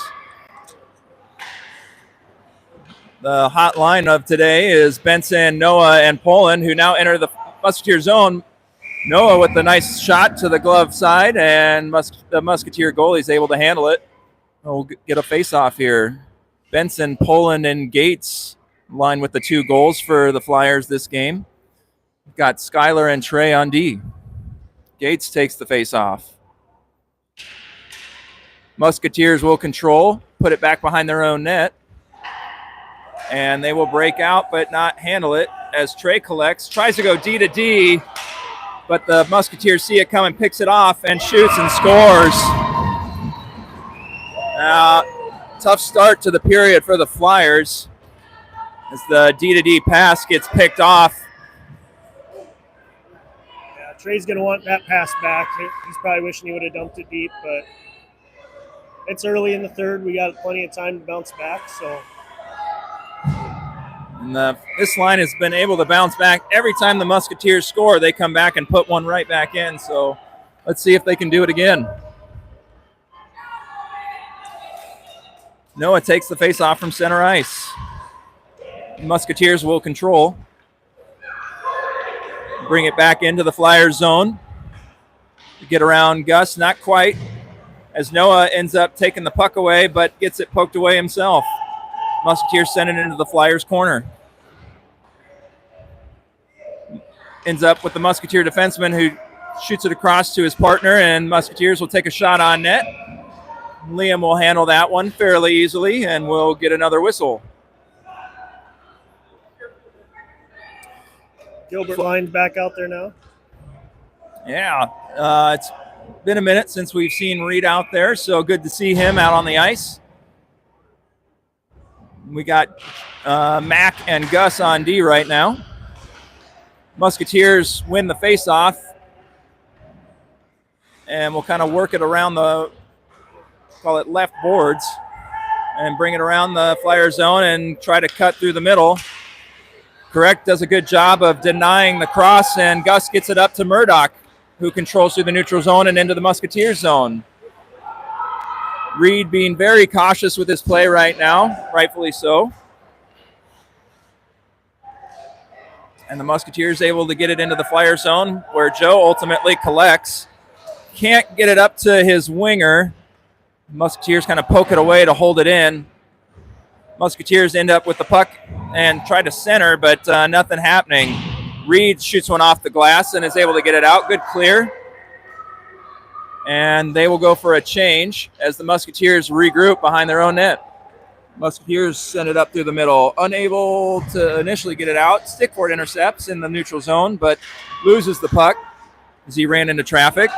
The hot line of today is Benson, Noah, and Poland, who now enter the Musketeer zone. Noah with the nice shot to the glove side, and the Musketeer goalie is able to handle it. We'll get a face-off here. Benson, Poland, and Gates line with the 2 goals for the Flyers this game. We've got Schuyler and Trey on D. Gates takes the face-off. Musketeers will control, put it back behind their own net, and they will break out but not handle it as Trey collects, tries to go D to D, but the Musketeers see it coming, picks it off, and shoots and scores. Tough start to the period for the Flyers as the D to D pass gets picked off. Trey's going to want that pass back. He's probably wishing he would have dumped it deep, but it's early in the third. We got plenty of time to bounce back. So, and this line has been able to bounce back. Every time the Musketeers score, they come back and put one right back in. So let's see if they can do it again. Noah takes the face-off from center ice. Musketeers will control. Bring it back into the Flyers zone. Get around Gus, not quite, as Noah ends up taking the puck away, but gets it poked away himself. Musketeers send it into the Flyers corner. Ends up with the Musketeer defenseman who shoots it across to his partner, and Musketeers will take a shot on net. Liam will handle that one fairly easily, and we'll get another whistle. Gilbert lined back out there now. Yeah, it's been a minute since we've seen Reed out there, so good to see him out on the ice. We got Mac and Gus on D right now. Musketeers win the face-off, and we'll kind of work it around the, call it left boards. and bring it around the Flyer zone and try to cut through the middle. Correct does a good job of denying the cross, and Gus gets it up to Murdoch, who controls through the neutral zone and into the Musketeers zone. Reed being very cautious with his play right now, rightfully so. And the Musketeers able to get it into the Flyer zone, where Joe ultimately collects. Can't get it up to his winger. Musketeers kind of poke it away to hold it in. Musketeers end up with the puck and try to center, but nothing happening. Reed shoots one off the glass and is able to get it out. Good clear. And they will go for a change as the Musketeers regroup behind their own net. Musketeers send it up through the middle. Unable to initially get it out. Stickford intercepts in the neutral zone, but loses the puck as he ran into traffic.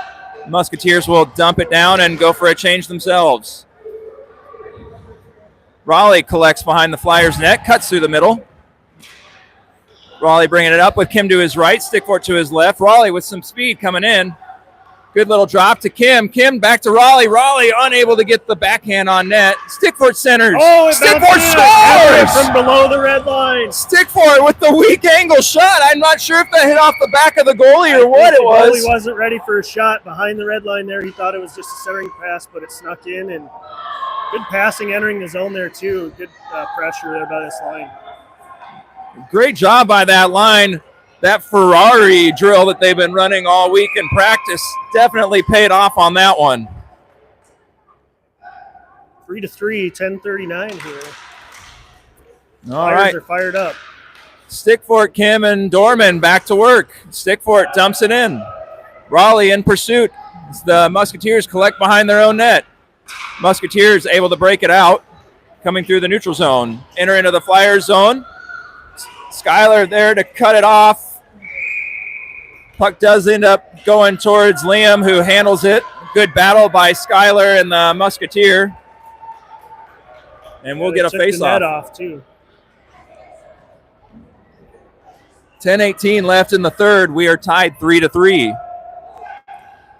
Musketeers will dump it down and go for a change themselves. Raleigh collects behind the Flyers net, cuts through the middle. Raleigh bringing it up with Kim to his right, Stickford to his left. Raleigh with some speed coming in. Good little drop to Kim. Kim back to Raleigh. Raleigh unable to get the backhand on net. Stickford centers. Oh, Stickford scores! From below the red line. Stickford with the weak angle shot. I'm not sure if that hit off the back of the goalie or what it was. The goalie wasn't ready for a shot behind the red line there. He thought it was just a centering pass, but it snuck in. And good passing entering the zone there, too. Good pressure there by this line. Great job by that line. That Ferrari drill that they've been running all week in practice definitely paid off on that one. 3-3, 10:39 here. All right. Flyers are fired up. Stickford, Kim, and Dorman back to work. Stickford dumps it in. Raleigh in pursuit. The Musketeers collect behind their own net. Musketeers able to break it out, coming through the neutral zone. Enter into the Flyers zone. Schuyler there to cut it off. Puck does end up going towards Liam, who handles it. Good battle by Schuyler and the Musketeer. And we'll get a face-off. Off too. 10:18 left in the third. We are tied 3-3.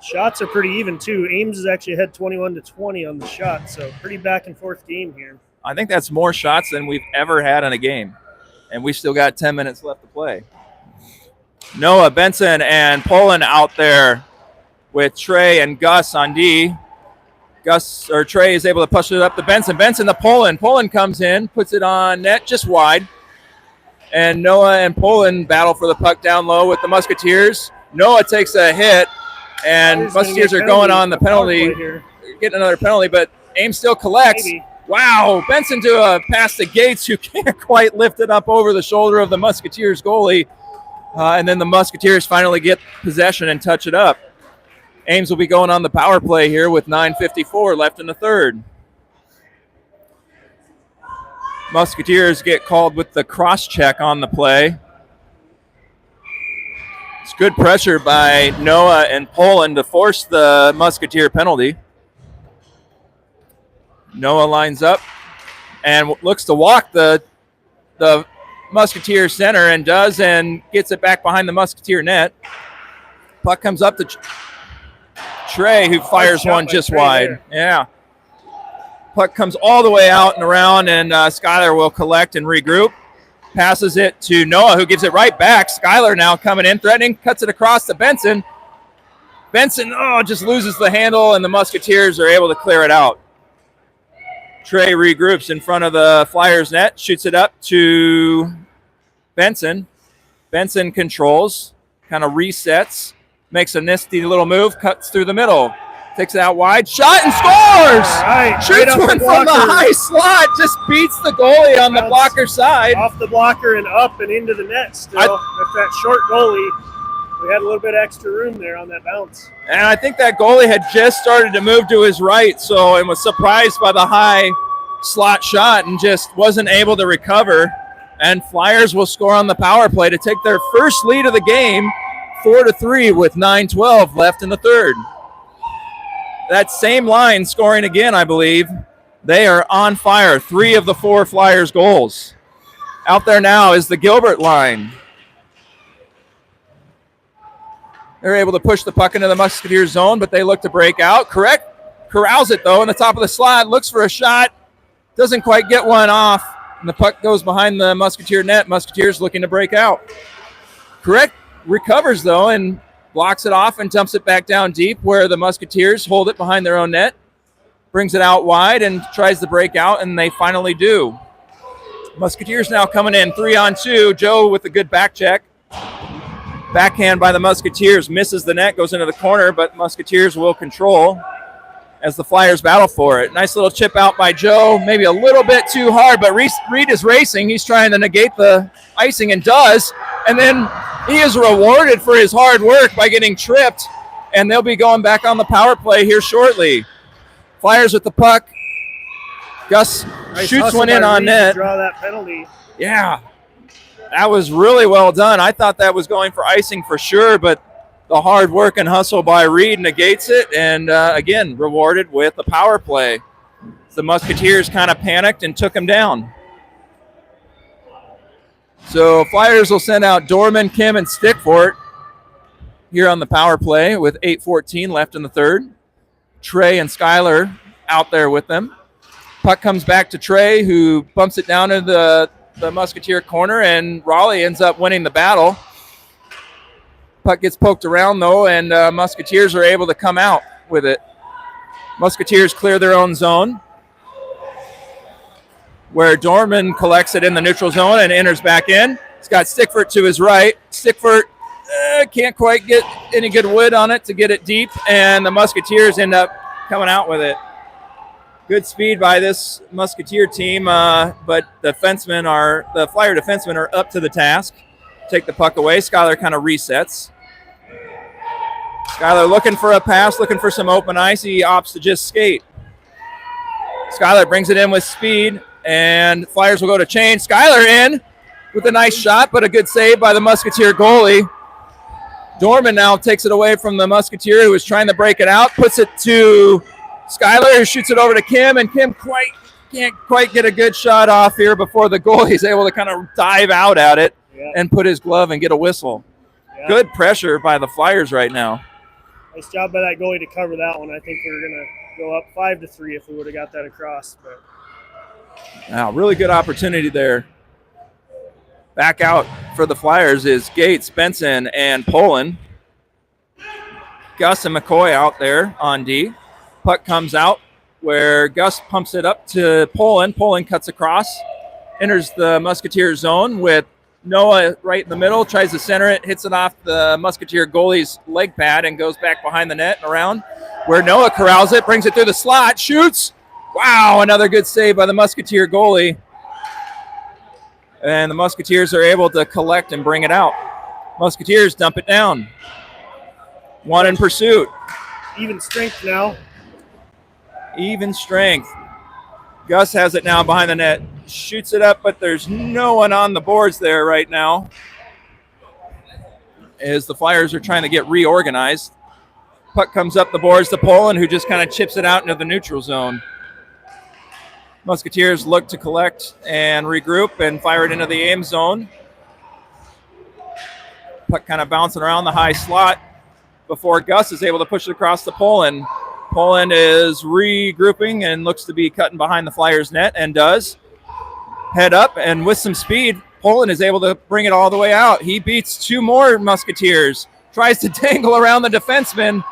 Shots are pretty even, too. Ames is actually ahead 21-20 on the shot, so pretty back-and-forth game here. I think that's more shots than we've ever had in a game. And we still got 10 minutes left to play. Noah, Benson, and Poland out there with Trey and Gus on D. Trey is able to push it up to Benson. Benson to Poland. Poland comes in, puts it on net just wide. And Noah and Poland battle for the puck down low with the Musketeers. Noah takes a hit, and Musketeers are going on the penalty, getting another penalty, but Ames still collects. Maybe. Wow, Benson to a pass to Gates, who can't quite lift it up over the shoulder of the Musketeers goalie. And then the Musketeers finally get possession and touch it up. Ames will be going on the power play here with 9:54 left in the third. Musketeers get called with the cross-check on the play. It's good pressure by Noah and Poland to force the Musketeer penalty. Noah lines up and looks to walk the Musketeer center and does, and gets it back behind the Musketeer net. Puck comes up to Trey, who fires one just wide. Yeah. Puck comes all the way out and around, and Schuyler will collect and regroup. Passes it to Noah, who gives it right back. Schuyler now coming in, threatening, cuts it across to Benson. Benson, just loses the handle, and the Musketeers are able to clear it out. Trey regroups in front of the Flyers net, shoots it up to Benson. Benson controls, kind of resets, makes a nifty little move, cuts through the middle, takes it out wide, shot and scores! Right, shoots one from the high slot, just beats the goalie on the blocker side. Off the blocker and up and into the net still. With that short goalie, we had a little bit of extra room there on that bounce. And I think that goalie had just started to move to his right, so and was surprised by the high slot shot and just wasn't able to recover. And Flyers will score on the power play to take their first lead of the game, 4-3 with 9:12 left in the third. That same line scoring again, I believe. They are on fire. 3 of the 4 Flyers goals. Out there now is the Gilbert line. They're able to push the puck into the Musketeers zone, but they look to break out. Corrals it, though, in the top of the slot. Looks for a shot. Doesn't quite get one off, and the puck goes behind the Musketeer net. Musketeers looking to break out. Correct recovers, though, and blocks it off and dumps it back down deep where the Musketeers hold it behind their own net. Brings it out wide and tries to break out, and they finally do. Musketeers now coming in 3-on-2. Joe with a good back check. Backhand by the Musketeers. Misses the net, goes into the corner, but Musketeers will control as the Flyers battle for it. Nice little chip out by Joe. Maybe a little bit too hard, but Reed is racing. He's trying to negate the icing and does. And then he is rewarded for his hard work by getting tripped, and they'll be going back on the power play here shortly. Flyers with the puck. Gus shoots one in on net. Draw that penalty. Yeah, that was really well done. I thought that was going for icing for sure, but the hard work and hustle by Reed negates it, and again, rewarded with the power play. The Musketeers kind of panicked and took him down. So Flyers will send out Dorman, Kim, and Stickfort here on the power play with 8:14 left in the third. Trey and Skyler out there with them. Puck comes back to Trey, who bumps it down into the Musketeer corner, and Raleigh ends up winning the battle. Puck gets poked around, though, and Musketeers are able to come out with it. Musketeers clear their own zone, where Dorman collects it in the neutral zone and enters back in. He's got Stickfort to his right. Stickfort can't quite get any good wood on it to get it deep, and the Musketeers end up coming out with it. Good speed by this Musketeer team, but the Flyer defensemen are up to the task. Take the puck away. Skyler kind of resets. Skyler looking for a pass, looking for some open ice. He opts to just skate. Skyler brings it in with speed, and Flyers will go to change. Skyler in with a nice shot, but a good save by the Musketeer goalie. Dorman now takes it away from the Musketeer, who is trying to break it out, puts it to Skyler, who shoots it over to Kim, and Kim can't quite get a good shot off here before the goalie is able to kind of dive out at it and put his glove and get a whistle. Yeah. Good pressure by the Flyers right now. Nice job by that goalie to cover that one. I think we were going to go up 5-3 if we would have got that across. But wow, really good opportunity there. Back out for the Flyers is Gates, Benson, and Poland. Gus and McCoy out there on D. Puck comes out where Gus pumps it up to Poland. Poland cuts across, enters the Musketeer zone with Noah right in the middle, tries to center it, hits it off the Musketeer goalie's leg pad and goes back behind the net and around where Noah corrals it, brings it through the slot, shoots. Wow, another good save by the Musketeer goalie. And the Musketeers are able to collect and bring it out. Musketeers dump it down. One in pursuit. Even strength now. Even strength. Gus has it now behind the net. Shoots it up, but there's no one on the boards there right now as the Flyers are trying to get reorganized. Puck comes up the boards to Poland, who just kind of chips it out into the neutral zone. Musketeers look to collect and regroup and fire it into the Ames zone. Puck kind of bouncing around the high slot before Gus is able to push it across to Poland. Poland is regrouping and looks to be cutting behind the Flyers net and does. Head up, and with some speed, Poland is able to bring it all the way out. He beats two more Musketeers. Tries to dangle around the defenseman.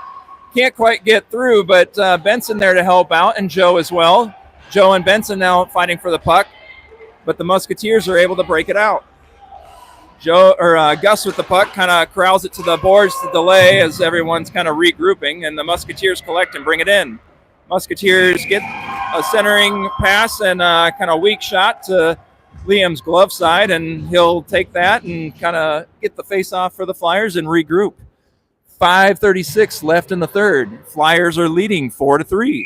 Can't quite get through, but Benson there to help out, and Joe as well. Joe and Benson now fighting for the puck, but the Musketeers are able to break it out. Gus with the puck kind of corrals it to the boards to delay as everyone's kind of regrouping, and the Musketeers collect and bring it in. Musketeers get a centering pass and a kind of weak shot to Liam's glove side, and he'll take that and kind of get the face-off for the Flyers and regroup. 5:36 left in the third. Flyers are leading 4-3.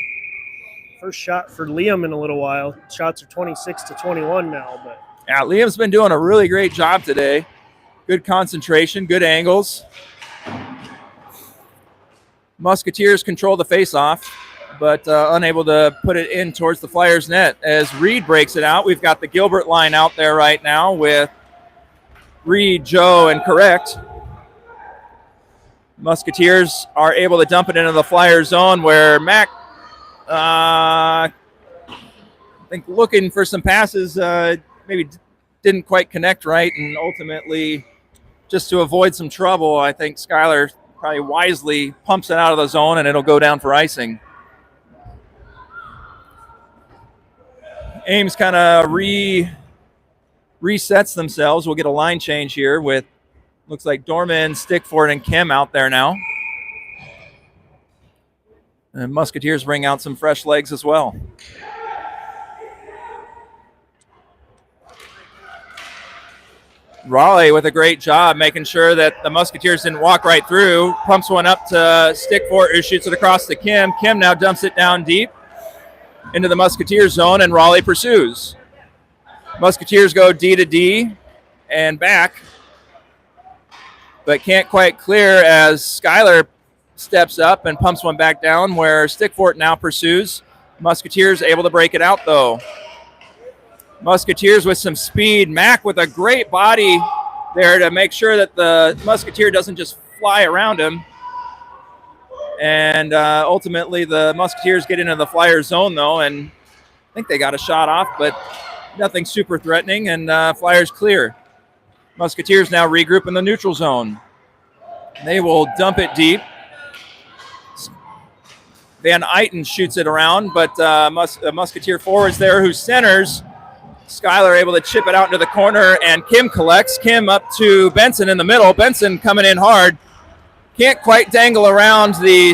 First shot for Liam in a little while. Shots are 26-21 now, but yeah, Liam's been doing a really great job today. Good concentration, good angles. Musketeers control the face-off, but unable to put it in towards the Flyers net. As Reed breaks it out, we've got the Gilbert line out there right now with Reed, Joe, and Correct. Musketeers are able to dump it into the Flyers zone where Mac think looking for some passes, maybe didn't quite connect right, and ultimately, just to avoid some trouble, I think Skylar probably wisely pumps it out of the zone, and it'll go down for icing. Ames kind of resets themselves. We'll get a line change here with, looks like Dorman, Stickford, and Kim out there now. And Musketeers bring out some fresh legs as well. Raleigh with a great job making sure that the Musketeers didn't walk right through. Pumps one up to Stickford, who shoots it across to Kim. Kim now dumps it down deep into the Musketeers zone, and Raleigh pursues. Musketeers go D to D and back, but can't quite clear as Skylar steps up and pumps one back down where Stickford now pursues. Musketeers able to break it out, though. Musketeers with some speed. Mack with a great body there to make sure that the Musketeer doesn't just fly around him. And ultimately, the Musketeers get into the Flyers zone, though, and I think they got a shot off, but nothing super threatening, and Flyers clear. Musketeers now regroup in the neutral zone. They will dump it deep. Van Eiten shoots it around, but Musketeer forwards there who centers. Skylar able to chip it out into the corner, and Kim collects. Kim up to Benson in the middle. Benson coming in hard. Can't quite dangle around the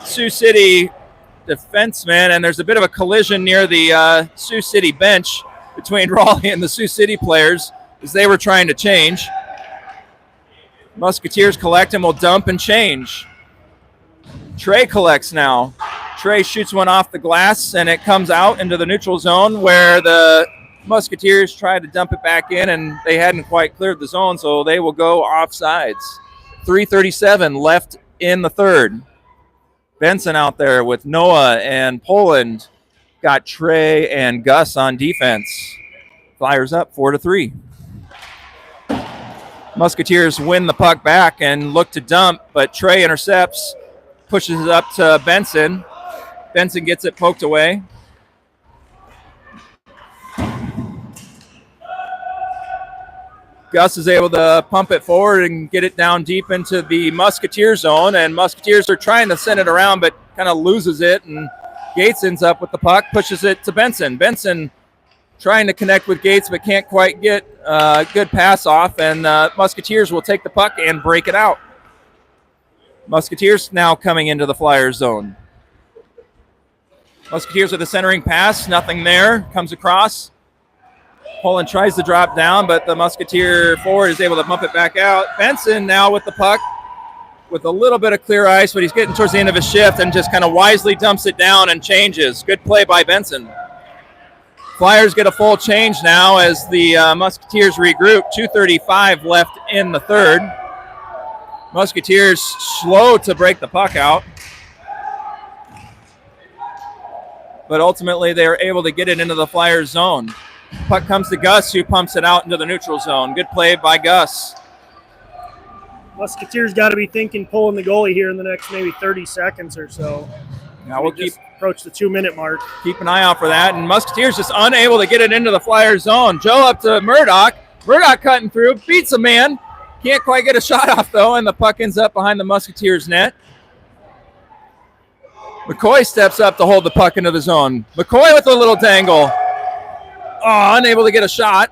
Sioux City defenseman, and there's a bit of a collision near the Sioux City bench between Raleigh and the Sioux City players as they were trying to change. Musketeers collect and will dump and change. Trey collects now. Trey shoots one off the glass, and it comes out into the neutral zone where the Musketeers tried to dump it back in, and they hadn't quite cleared the zone, so they will go offsides. 3:37 left in the third. Benson out there with Noah and Poland. Got Trey and Gus on defense. Flyers up 4-3. Musketeers win the puck back and look to dump, but Trey intercepts, pushes it up to Benson. Benson gets it poked away. Gus is able to pump it forward and get it down deep into the Musketeer zone, and Musketeers are trying to send it around, but kind of loses it, and Gates ends up with the puck, pushes it to Benson. Benson trying to connect with Gates, but can't quite get a good pass off, and Musketeers will take the puck and break it out. Musketeers now coming into the Flyers zone. Musketeers with a centering pass, nothing there, comes across. Poland tries to drop down, but the Musketeer forward is able to pump it back out. Benson now with the puck with a little bit of clear ice, but he's getting towards the end of his shift and just kind of wisely dumps it down and changes. Good play by Benson. Flyers get a full change now as the Musketeers regroup. 2:35 left in the third. Musketeers slow to break the puck out, but ultimately they are able to get it into the Flyers zone. Puck comes to Gus, who pumps it out into the neutral zone. Good play by Gus. Musketeers got to be thinking pulling the goalie here in the next maybe 30 seconds or so. Now we'll approach the 2-minute mark. Keep an eye out for that. And Musketeers just unable to get it into the Flyers zone. Joe up to Murdoch. Murdoch cutting through, beats a man. Can't quite get a shot off, though, and the puck ends up behind the Musketeers' net. McCoy steps up to hold the puck into the zone. McCoy with a little dangle. Oh, unable to get a shot.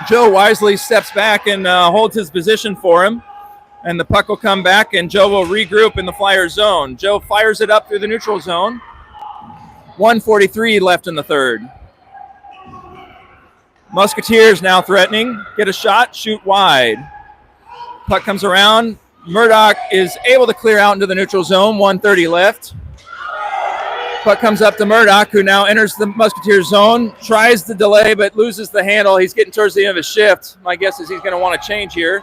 Joe wisely steps back and holds his position for him. And the puck will come back, and Joe will regroup in the Flyers zone. Joe fires it up through the neutral zone. 1:43 left in the third. Musketeers now threatening. Get a shot, shoot wide. Puck comes around. Murdoch is able to clear out into the neutral zone. 1:30 left. Puck comes up to Murdoch, who now enters the Musketeers zone. Tries to delay, but loses the handle. He's getting towards the end of his shift. My guess is he's going to want to change here.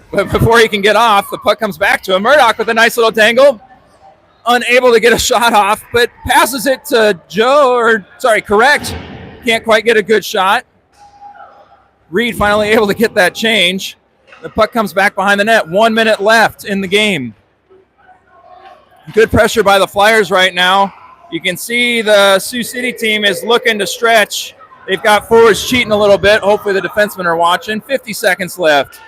But before he can get off, the puck comes back to him. Murdoch with a nice little dangle. Unable to get a shot off, but passes it to Correct. Can't quite get a good shot. Reed finally able to get that change. The puck comes back behind the net. 1 minute left in the game. Good pressure by the Flyers right now. You can see the Sioux City team is looking to stretch. They've got forwards cheating a little bit. Hopefully the defensemen are watching. 50 seconds left.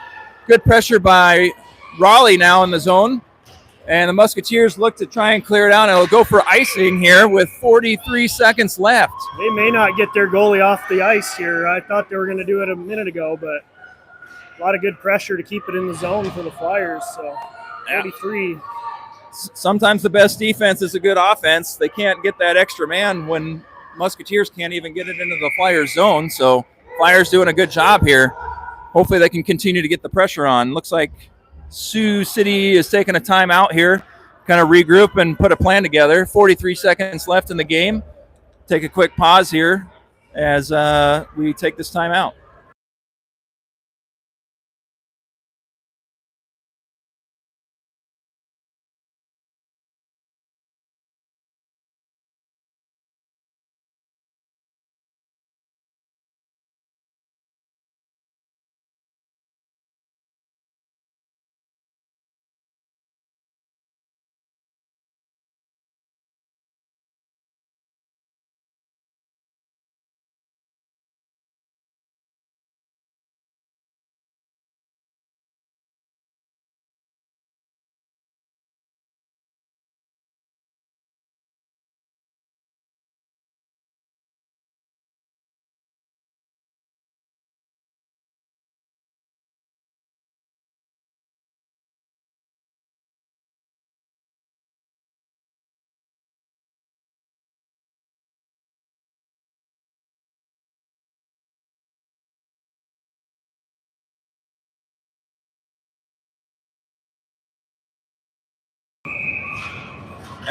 Good pressure by Raleigh now in the zone. And the Musketeers look to try and clear it out. And it'll go for icing here with 43 seconds left. They may not get their goalie off the ice here. I thought they were going to do it a minute ago, but a lot of good pressure to keep it in the zone for the Flyers. So 43. Sometimes the best defense is a good offense. They can't get that extra man when Musketeers can't even get it into the Flyers zone. So Flyers doing a good job here. Hopefully they can continue to get the pressure on. Looks like Sioux City is taking a timeout here, kind of regroup and put a plan together. 43 seconds left in the game. Take a quick pause here as we take this timeout.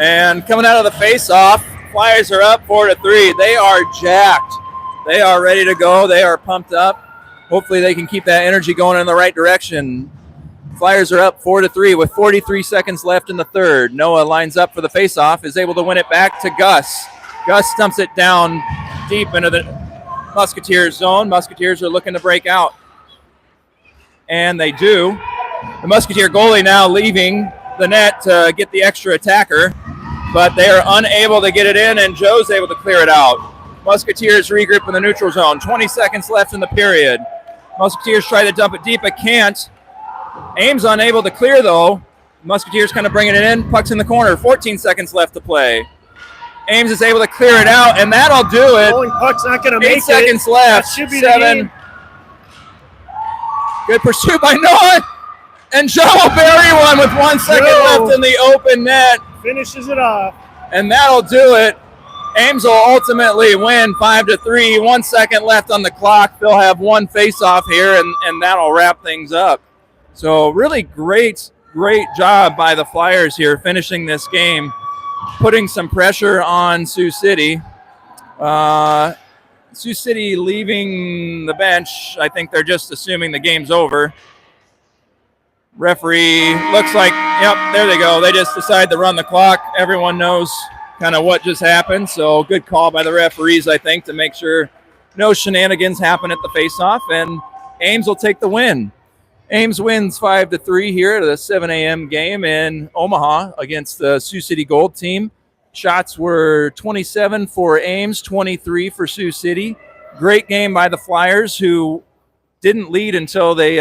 And coming out of the face-off, Flyers are up 4-3. They are jacked. They are ready to go. They are pumped up. Hopefully they can keep that energy going in the right direction. Flyers are up 4-3 with 43 seconds left in the third. Noah lines up for the face-off, is able to win it back to Gus. Gus stumps it down deep into the Musketeers zone. Musketeers are looking to break out. And they do. The Musketeer goalie now leaving the net to get the extra attacker, but they are unable to get it in, and Joe's able to clear it out. Musketeers regroup in the neutral zone. 20 seconds left in the period. Musketeers try to dump it deep, but can't. Ames unable to clear, though. Musketeers kind of bringing it in. Puck's in the corner. 14 seconds left to play. Ames is able to clear it out, and that'll do it. Rolling puck's not going to make it. 8 seconds left. That should be 7. the game. Good pursuit by Noah. And Joe will bury one with 1 second left in the open net. Finishes it off. And that'll do it. Ames will ultimately win 5-3. 1 second left on the clock. They'll have one face-off here, and that'll wrap things up. So really great job by the Flyers here finishing this game, putting some pressure on Sioux City. Sioux City leaving the bench. I think they're just assuming the game's over. Referee looks like, yep, there they go. They just decided to run the clock. Everyone knows kind of what just happened. So good call by the referees, I think, to make sure no shenanigans happen at the faceoff. And Ames will take the win. Ames wins 5-3 here at a 7 a.m. game in Omaha against the Sioux City Gold team. Shots were 27 for Ames, 23 for Sioux City. Great game by the Flyers, who didn't lead until they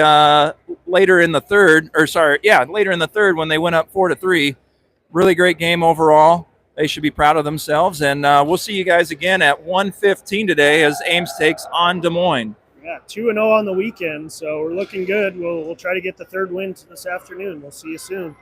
later in the third when they went up 4-3. Really great game overall. They should be proud of themselves, and we'll see you guys again at 1:15 today as Ames takes on Des Moines. Yeah, 2-0 on the weekend, so we're looking good. We'll try to get the third win this afternoon. We'll see you soon.